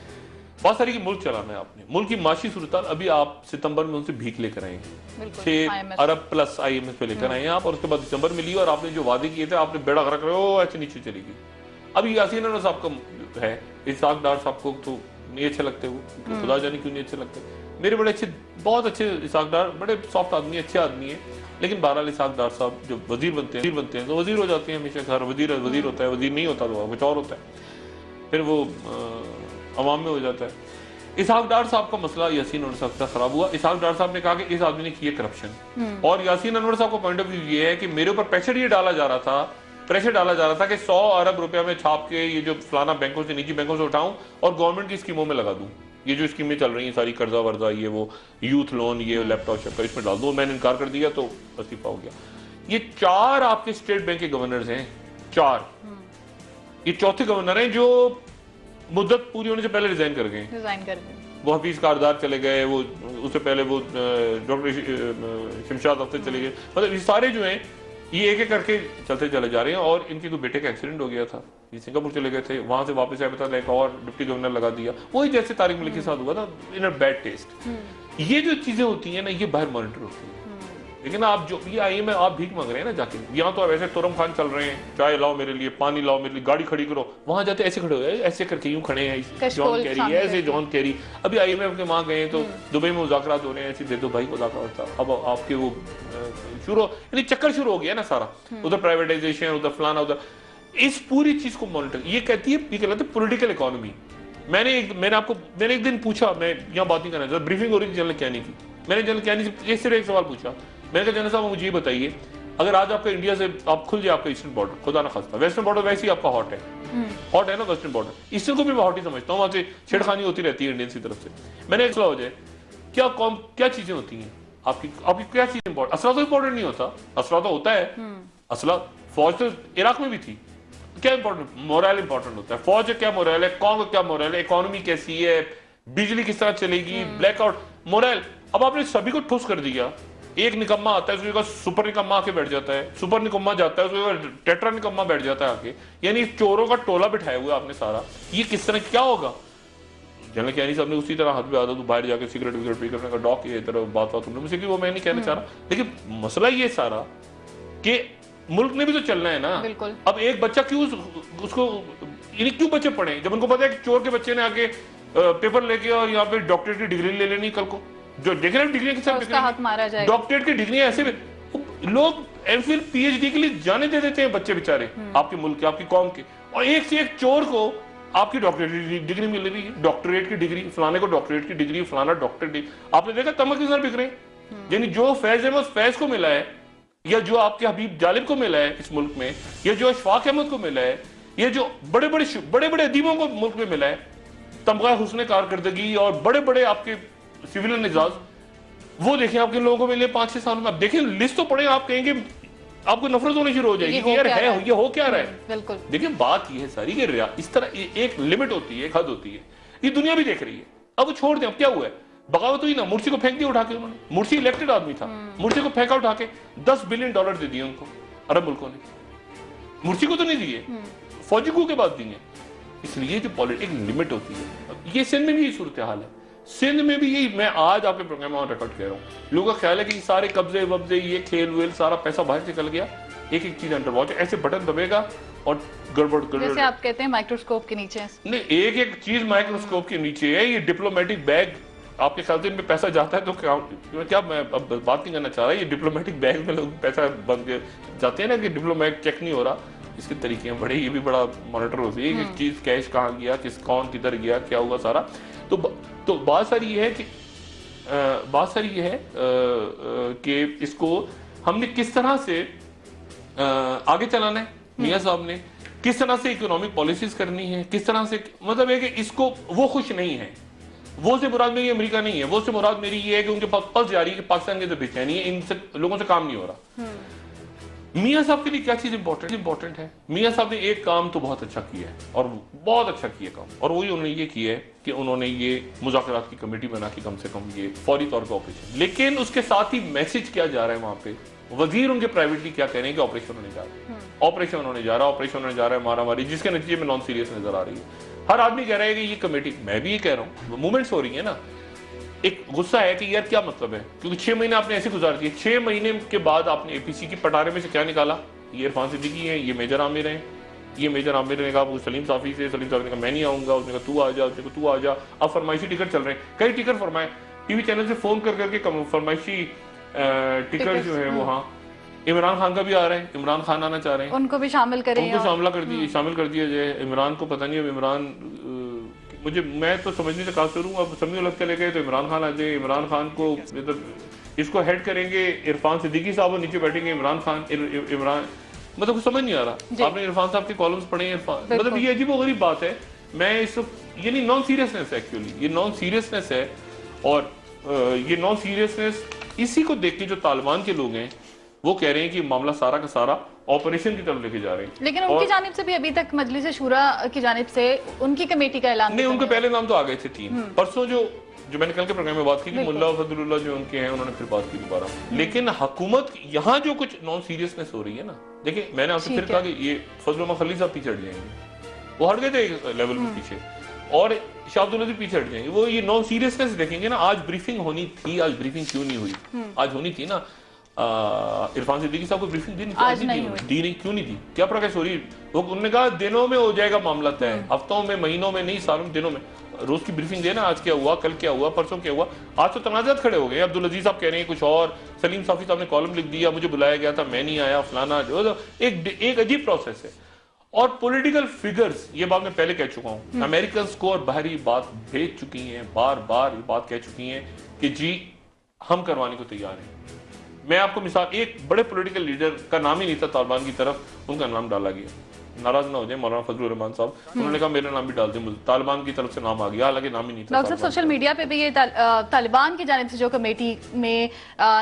बहुत सारी की मुल्क चलाना है आपने, मुल्क की माशी सूरत अभी आप सितंबर में उनसे भीख लेकर आएंगे, 6 अरब प्लस IMF पे लेकर आए आप, और उसके बाद दिसंबर में लिया और आपने जो वादे किए थे आपने बेड़ा गर्क रहे हो, ऐसे नीचे चलेगी। अभी यासीन अनवर साहब का है, इसहाक डार साहब को तो नहीं अच्छे लगते, वो खुदा जाने क्यों नहीं अच्छे लगते, मेरे बड़े अच्छे, बहुत अच्छे इसहाक डार, बड़े सॉफ्ट आदमी, अच्छे आदमी है, लेकिन बहरहाल इसहाक डार साहब जो वजीर बनते हैं तो वजीर हो जाते हैं हमेशा, हर वजीर होता है, वजीर नहीं होता तो कुछ और होता है, फिर वो अवाम में हो जाता है। इसहाक डार साहब का मसला यासीन अनवर साहब का खराब हुआ। इसहाक डार साहब ने कहा कि इस आदमी ने किया करप्शन, और यासीन अनवर साहब का पॉइंट ऑफ व्यू ये है कि मेरे ऊपर प्रेशर ये डाला जा रहा था, प्रेशर डाला जा रहा था कि 100 अरब रुपया में छाप के ये जो फलाना बैंकों से, निजी बैंकों से उठाऊं और गवर्नमेंट की स्कीमों में लगा दूं, ये जो स्कीमें चल रही हैं सारी कर्जा वर्जा, ये वो यूथ लोन, ये लैपटॉप शैपटॉप, इसमें डाल दूं। मैंने इनकार कर दिया तो इस्तीफा हो गया। ये 4 आपके स्टेट बैंक के गवर्नर्स हैं, 4, ये चौथे गवर्नर हैं जो मुद्दत पूरी होने से पहले रिजाइन कर गए। वो हफीज कारदार चले गए, वो उससे पहले वो डॉक्टर शमशाद अख्तर चले गए, मतलब ये सारे जो हैं ये एक एक करके चलते चले जा रहे हैं। और इनके कोई बेटे का एक्सीडेंट हो गया था, ये सिंगापुर चले गए थे, वहां से वापस आए, बता एक और डिप्टी गवर्नर लगा दिया, वही जैसे तारिक मलिक के साथ हुआ था, इन अ बैड टेस्ट। ये जो चीजें होती हैं ना, ये बाहर मॉनिटर होती है, लेकिन आप जो ये IMF आप भीख मांग रहे हैं ना जाके, यहाँ तो वैसे तुरम खान चल रहे हैं, चाय लाओ मेरे लिए, पानी लाओ मेरे लिए, गाड़ी खड़ी करो, वहां जाते ऐसे खड़े हो, ऐसे करके यूं खड़े हैं, जॉन कैरी ऐसे, जॉन कैरी। अभी IMF के वहां गए तो दुबई में मुज़ाकरात हो रहे हैं, ऐसे दे दो भाई मुज़ाकरात, अब आपके वो शुरू, यानी चक्कर शुरू हो गया ना सारा, उधर प्राइवेटाइजेशन, उधर फलाना, उधर इस पूरी चीज को मॉनिटर, ये कहती है, ये कहलाते पॉलिटिकल इकोनॉमी। मैंने एक दिन पूछा, मैं यहाँ बात नहीं करना चाहता, ब्रीफिंग हो रही थी जनरल कैनी की, मैंने जनरल कैनी से सिर्फ एक सवाल पूछा, मैंने कहा जनरल साहब मुझे ये बताइए, अगर आज आपका इंडिया से आप खुल जाए आपका ईस्टर्न बॉर्डर, खुदा ना खास्ता, वेस्टर्न बॉर्डर वैसे ही आपका हॉट है ना वेस्टर्न बॉर्डर, ईस्टर्न को भी मैं हॉट ही समझता हूँ, वहां से छेड़खानी होती रहती है इंडियंस की तरफ से। मैंने एक सवाल हो जाए, क्या चीजें होती हैं आपकी क्या चीज इंपॉर्टेंट, असला तो इंपॉर्टेंट नहीं होता, असला तो होता है, असला फौज तो इराक में भी थी, क्या इंपॉर्टेंट, मोरल इंपॉर्टेंट होता है, फौज क्या मोरल है, कौन क्या मोरल है, इकोनॉमी कैसी है, बिजली किस तरह चलेगी, ब्लैकआउट, मोरल। अब आपने सभी को ठुस कर दिया, एक निकम्मा आता है, उसके सुपर निकम्मा आके बैठ जाता है, सुपर निकम्मा जाता है, उसके टेट्रा निकम्मा बैठ जाता है आके, यानी चोरों का टोला बिठाया हुआ आपने सारा। ये किस तरह क्या होगा? जनरल कैनी साहब ने उसी तरह हाथ पे आता तो बाहर जाके सिगरेट विगरेट पी करने का डॉक, ये तरह बात तुमने मुझसे की, वो मैं नहीं कहना चाह रहा, लेकिन मसला ये सारा कि मुल्क ने भी तो चलना है ना। अब एक बच्चा क्यों उसको, यानी क्यों बच्चे पढ़े जब उनको पता है कि चोर के बच्चे ने आके पेपर लेके और यहाँ पे डॉक्टरेट की डिग्री ले लेनी, कल को जो देखे ना डिग्री के साथ डॉक्टरेट की डिग्री ऐसे लोग MPhil PhD के लिए जाने दे देते हैं बच्चे बेचारे, आपके मुल्क के, आपकी कौम के, और एक से एक चोर को आपकी डॉक्टरेट डिग्री मिल रही है, डॉक्टरेट की डिग्री, फलाने को डॉक्टरेट की डिग्री, फलाना डॉक्टरेट। आपने देखा तमक किस तरह बिक रहे हैं, यानी जो फैज अहमद फैज को मिला है, या जो आपके हबीब जालिब को मिला है इस मुल्क में, या जो अशफाक अहमद को मिला है, ये जो बड़े बड़े अदीबों को मुल्क में मिला है, तमगा हुस्न कारकर्दगी और बड़े बड़े आपके सिविलियन एजाज, वो देखें आपके लोगों को मिले 5-6 साल में। आप देखें लिस्ट तो पढ़े, आप कहेंगे आपको नफरत होनी शुरू हो जाएगी कि यार है ये हो क्या रहा है। बिल्कुल। देखिए बात ये है सारी कि इस तरह एक लिमिट होती है, एक हद होती है, ये दुनिया भी देख रही है। अब छोड़ दें, अब क्या हुआ है, बगावत हुई ना, मुर्सी को फेंक दिया उठा के उन्होंने, मुर्सी इलेक्टेड आदमी था, मुर्सी को फेंका उठा के, $10 बिलियन दे दिए उनको अरब मुल्कों ने, मुर्सी को तो नहीं दिए, फौजी को के बाद दिए। इसलिए जो पॉलिटिक्स लिमिट होती है, ये सिंध में भी सूरत हाल है, सिंध में भी यही, मैं आज आपके प्रोग्राम में रिकॉर्ड कह रहा हूँ, लोगों का ख्याल है कि सारे कब्जे वब्जे, ये खेल वेल, सारा पैसा बाहर निकल गया, एक एक चीज अंडर वॉच, ऐसे बटन दबेगा और गड़बड़ जैसे आप कहते हैं माइक्रोस्कोप के नीचे। नहीं, एक एक चीज माइक्रोस्कोप के नीचे है। ये डिप्लोमेटिक बैग, आपके ख्याल से इनमें पैसा जाता है तो क्या मैं अब बात नहीं करना चाह रहा, ये डिप्लोमेटिक बैग में लोग पैसा बन के जाते हैं ना कि डिप्लोमेट चेक नहीं हो रहा, इसके तरीके हैं बड़े, ये भी बड़ा मॉनिटर होती है कि चीज कैश कहाँ गया, कौन किधर गया, क्या हुआ सारा। तो बात सारी ये है कि इसको हमने किस तरह से आगे चलाना है, मियां साहब ने किस तरह से इकोनॉमिक पॉलिसीज करनी है, किस तरह से, मतलब है कि इसको वो खुश नहीं है, वो से मुराद मेरी अमेरिका नहीं है, वो से मुराद मेरी ये है कि उनके पास पल्स जारी है कि पाकिस्तान के अंदर बेचैनी है, इनसे लोगों से काम नहीं हो रहा। मियां साहब के लिए क्या चीज इंपॉर्टेंट है? मियां साहब ने एक काम तो बहुत अच्छा किया है और बहुत अच्छा किया काम, और वही उन्होंने ये किया है कि उन्होंने ये मुज़ाकरात की कमेटी बना के कम से कम ये फौरी तौर पर ऑपरेशन, लेकिन उसके साथ ही मैसेज क्या जा रहा है वहां पे, वजीर उनके प्राइवेटली क्या कह रहे हैं कि ऑपरेशन होने जा रहा है, ऑपरेशन होने जा रहा है, मारामारी, जिसके नतीजे में नॉन सीरियस नजर आ रही है। हर आदमी कह रहा है कि ये कमेटी, मैं भी ये कह रहा हूँ, मूवमेंट्स हो रही है ना, एक गुस्सा है कि यार क्या मतलब है, क्योंकि 6 महीने आपने ऐसे गुजार दिए, 6 महीने के बाद आपने एपीसी की पटारे में से क्या निकाला, ये इरफान सिद्दीकी है, ये मेजर आमिर हैं, ये मेजर आमिर ने कहा सलीम साफी से, सलीम साफी ने कहा मैं नहीं आऊंगा, उसने कहा तू आ जा, उसने कहा तू आ जा, अब फरमाइशी टिकट चल रहे हैं, कई टिकट फरमाए, टीवी चैनल से फोन कर करके फरमाइशी टिकट जो है वो, हाँ इमरान खान का भी आ रहा है, इमरान खान आना चाह रहे हैं, उनको भी शामिल करें, उनको शामिल कर दिया जाए। इमरान को पता नहीं, अब इमरान मैं तो समझने से काफिर हूँ, अब समी उलग चले गए तो इमरान खान आ जाए, इमरान खान को इसको हेड करेंगे इरफान सिद्दीकी साहब और नीचे बैठेंगे इमरान खान, इमरान, मतलब कुछ समझ नहीं आ रहा। आपने इरफान साहब के कॉलम्स पढ़े, इरफान, मतलब ये अजीबोगरीब बात है। मैं इस, ये नहीं, नॉन सीरियसनेस है एक्चुअली, ये नॉन सीरियसनेस है, और ये नॉन सीरियसनेस इसी को देख के जो तालिबान के लोग हैं वो कह रहे हैं कि मामला सारा का सारा ऑपरेशन की तरफ लेके जा रहे हैं। लेकिन उनकी जानिब से भी अभी तक मजलिस शूरा की जानिब से उनकी कमेटी का ऐलान नहीं, उनके पहले नाम तो आ गए थे 3 परसों, जो मैंने कल के प्रोग्राम में बात की थी, मुल्ला फजलुल्लाह जो उनके हैं, उन्होंने फिर बात की दोबारा। लेकिन हुकूमत यहाँ जो कुछ नॉन सीरियसनेस हो रही है ना, देखिए मैंने आपसे फिर कहा कि ये फजल खलील साहब पीछे हट जाएंगे, वो हट गए थे एक लेवल में पीछे, और शाह अब्दुल लतीफ पीछे हट जाएंगे, वो ये नॉन सीरियसनेस देखेंगे ना। आज ब्रीफिंग होनी थी, आज ब्रीफिंग क्यों नहीं हुई? आज होनी थी ना, इरफान सिद्दीकी साहब को ब्रीफिंग दी नहीं, क्यों नहीं दी? क्या प्रकाश हो रही? वो उन्होंने कहा दिनों में हो जाएगा मामला तय, हफ्तों में, महीनों में नहीं, सालों में, दिनों में। रोज की ब्रीफिंग देना, आज क्या हुआ, कल क्या हुआ, परसों क्या हुआ। आज तो तनाजात खड़े हो गए, अब्दुल अजीज साहब कह रहे हैं कुछ और, सलीम साफी साहब ने कॉलम लिख दिया, मुझे बुलाया गया था, मैं नहीं आया, फलाना, जो एक अजीब प्रोसेस है। और पॉलिटिकल फिगर्स, ये बात मैं पहले कह चुका हूं, अमेरिकन को और बाहरी बात भेज चुकी हैं, बार बार ये बात कह चुकी हैं कि जी हम करवाने को तैयार हैं। मैं आपको मिसाल, एक बड़े पॉलिटिकल लीडर का नाम ही नहीं था तालिबान की तरफ, उनका नाम डाला गया, नाराज ना हो जाए मौलाना फजलुर रहमान साहब, उन्होंने कहा मेरा नाम भी डाल दें, तालिबान की तरफ से नाम आ गया, हालांकि नाम ही नहीं था। डॉक्टर साहब, सोशल मीडिया पे भी ये तालिबान की जानिब से जो कमेटी में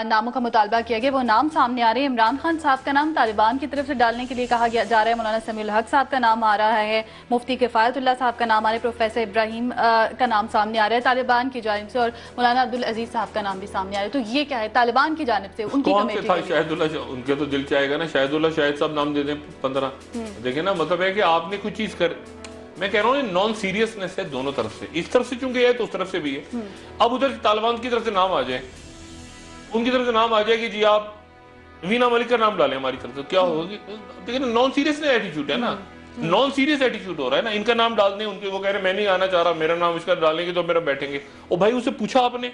नामों का मुतालबा किया गया, वो नाम सामने आ रहे हैं। इमरान खान साहब का नाम तालिबान की तरफ से डालने के लिए कहा जा रहा है, मौलाना समीउल हक साहब का नाम आ रहा है, मुफ्ती किफायतुल्लाह साहब का नाम आ रहा है, प्रोफेसर इब्राहिम का नाम सामने आ रहा है तालिबान की जानिब से, और मौलाना अब्दुल अजीज साहब का नाम भी सामने आ रहा है। तो ये क्या है तालिबान की जानिब से उनकी कमेटी? उनके तो दिल चाहेगा ना शाहिदुल्लाह शाहिद साहब नाम दे दें 15, देखें ना, मतलब है कि आपने कुछ चीज कर, मैं कह रहा हूँ नॉन सीरियसनेस है दोनों तरफ से, इस तरफ से चूंकि है तो उस तरफ से भी है। अब उधर तालिबान की तरफ से नाम आ जाए, उनकी तरफ से नाम आ जाए कि जी आप वीना मलिक का नाम डालें हमारी तरफ से, क्या होगी? देखिए नॉन सीरियस एटीट्यूड है ना, नॉन सीरियस एटीट्यूड हो रहा है ना। इनका नाम डाल दें, उनके वो कह रहे मैं नहीं आना चाह रहा, मेरा नाम इसका डालेंगे तो मेरा बैठेंगे। ओ भाई, उससे पूछा आपने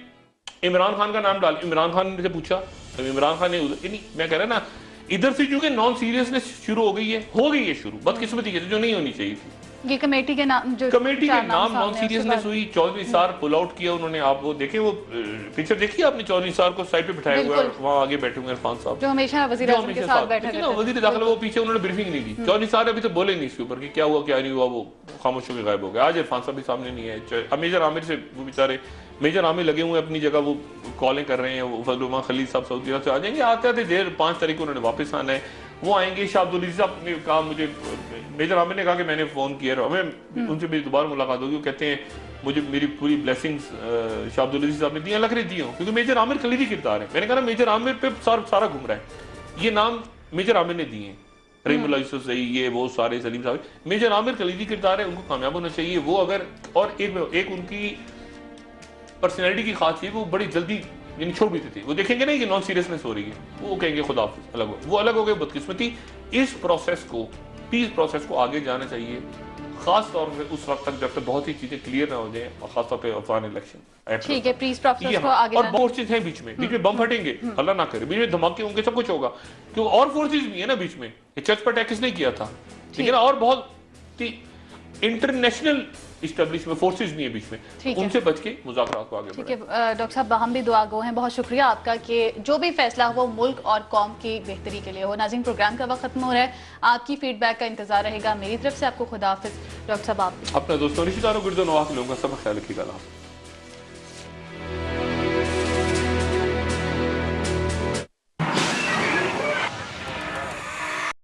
इमरान खान का नाम डाल, इमरान खान से पूछा, इमरान खान ने, मैं कह रहा ना इधर से चूंकि नॉन सीरियसनेस शुरू हो गई है शुरू, बदकिस्मती के जो नहीं होनी चाहिए थी। ये कमेटी के नाम, जो कमेटी के नाम नॉन सीरियसनेस हुई। चौधरी सार पुल आउट किया उन्होंने, आप वो देखें, वो पिक्चर देखिए आपने, चौधरी सार को साइड पे बिठाया हुआ है, वहाँ आगे बैठे हुए इरफान साहब, जो हमेशा वजीर आज़म के साथ बैठे थे, वजीर दाखिला, वो पीछे उन्होंने ब्रीफिंग नहीं दी। चौधरी सार अभी तो बोले नहीं इसके ऊपर कि क्या हुआ क्या नहीं हुआ, वो खामोश होकर गायब हो गया। आज इरफान साहब भी सामने नहीं है, मेजर आमिर से वो बेचारे मेजर आमिर लगे हुए अपनी जगह, वो कॉलें कर रहे हैं, वो फजल खलील साहब सऊदी अरब से आ जाएंगे, आते आते देर 5 तारीख को उन्होंने वापस आना है, वो आएंगे। शाह अब्दुल अजीज साहब ने कहा, मुझे मेजर आमिर ने कहा कि मैंने फोन किया, हमें उनसे मेरी दोबारा मुलाकात होगी, वो कहते हैं मुझे मेरी पूरी ब्लेसिंग्स शाह अब्दुल अजीज साहब ने दी, लग रही दी हूँ, क्योंकि मेजर आमिर कलीदी किरदार है। मैंने कहा मेजर आमिर पे सारा घूम रहा है, ये नाम मेजर आमिर ने दिए, रहीमुल्लाह यूसुफ सही, ये वो सारे, सलीम साहब, मेजर आमिर कलीदी किरदार है, उनको कामयाब होना चाहिए। वो अगर, और एक उनकी पर्सनैलिटी की खास चीज वो बड़ी जल्दी यानी छोड़ भी देती, वो देखेंगे नहीं कि नॉन सीरियसनेस हो रही है, वो कहेंगे खुदा हाफिज, अलग हो, वो अलग हो गए, बदकिस्मती। इस प्रोसेस को, पीस प्रोसेस को आगे जाना चाहिए, खास तौर पे उस वक्त तक जब तक बहुत ही चीजें क्लियर ना हो जाए, और खासतौर पे अफगान इलेक्शन। ठीक है, पीस प्रोसेस को आगे और फोर्सेस हैं बीच में बम फटेंगे, अल्लाह ना करे, बीच में धमाके होंगे, सब कुछ होगा, क्योंकि और फोर्सेस भी है ना बीच में। ये चर्च पर अटैक किसने किया था, ठीक है ना, और बहुत इंटरनेशनल इस्टेब्लिशमेंट फोर्सेस भी है बीच में, उनसे बच के मुज़ाकरात को आगे ठीक है डॉक्टर साहब, हम भी दुआ गो हैं, बहुत शुक्रिया आपका कि जो भी फैसला हो वो मुल्क और कौम की बेहतरी के लिए हो। नाज़रीन, प्रोग्राम का वक्त खत्म हो रहा है, आपकी फीडबैक का इंतजार रहेगा। मेरी तरफ से आपको खुदा हाफिज। डॉक्टर साहब, आप अपना दोस्तों रिश्तेदारों गिरदो नवाह के लोगों का सब ख्याल रखिएगा।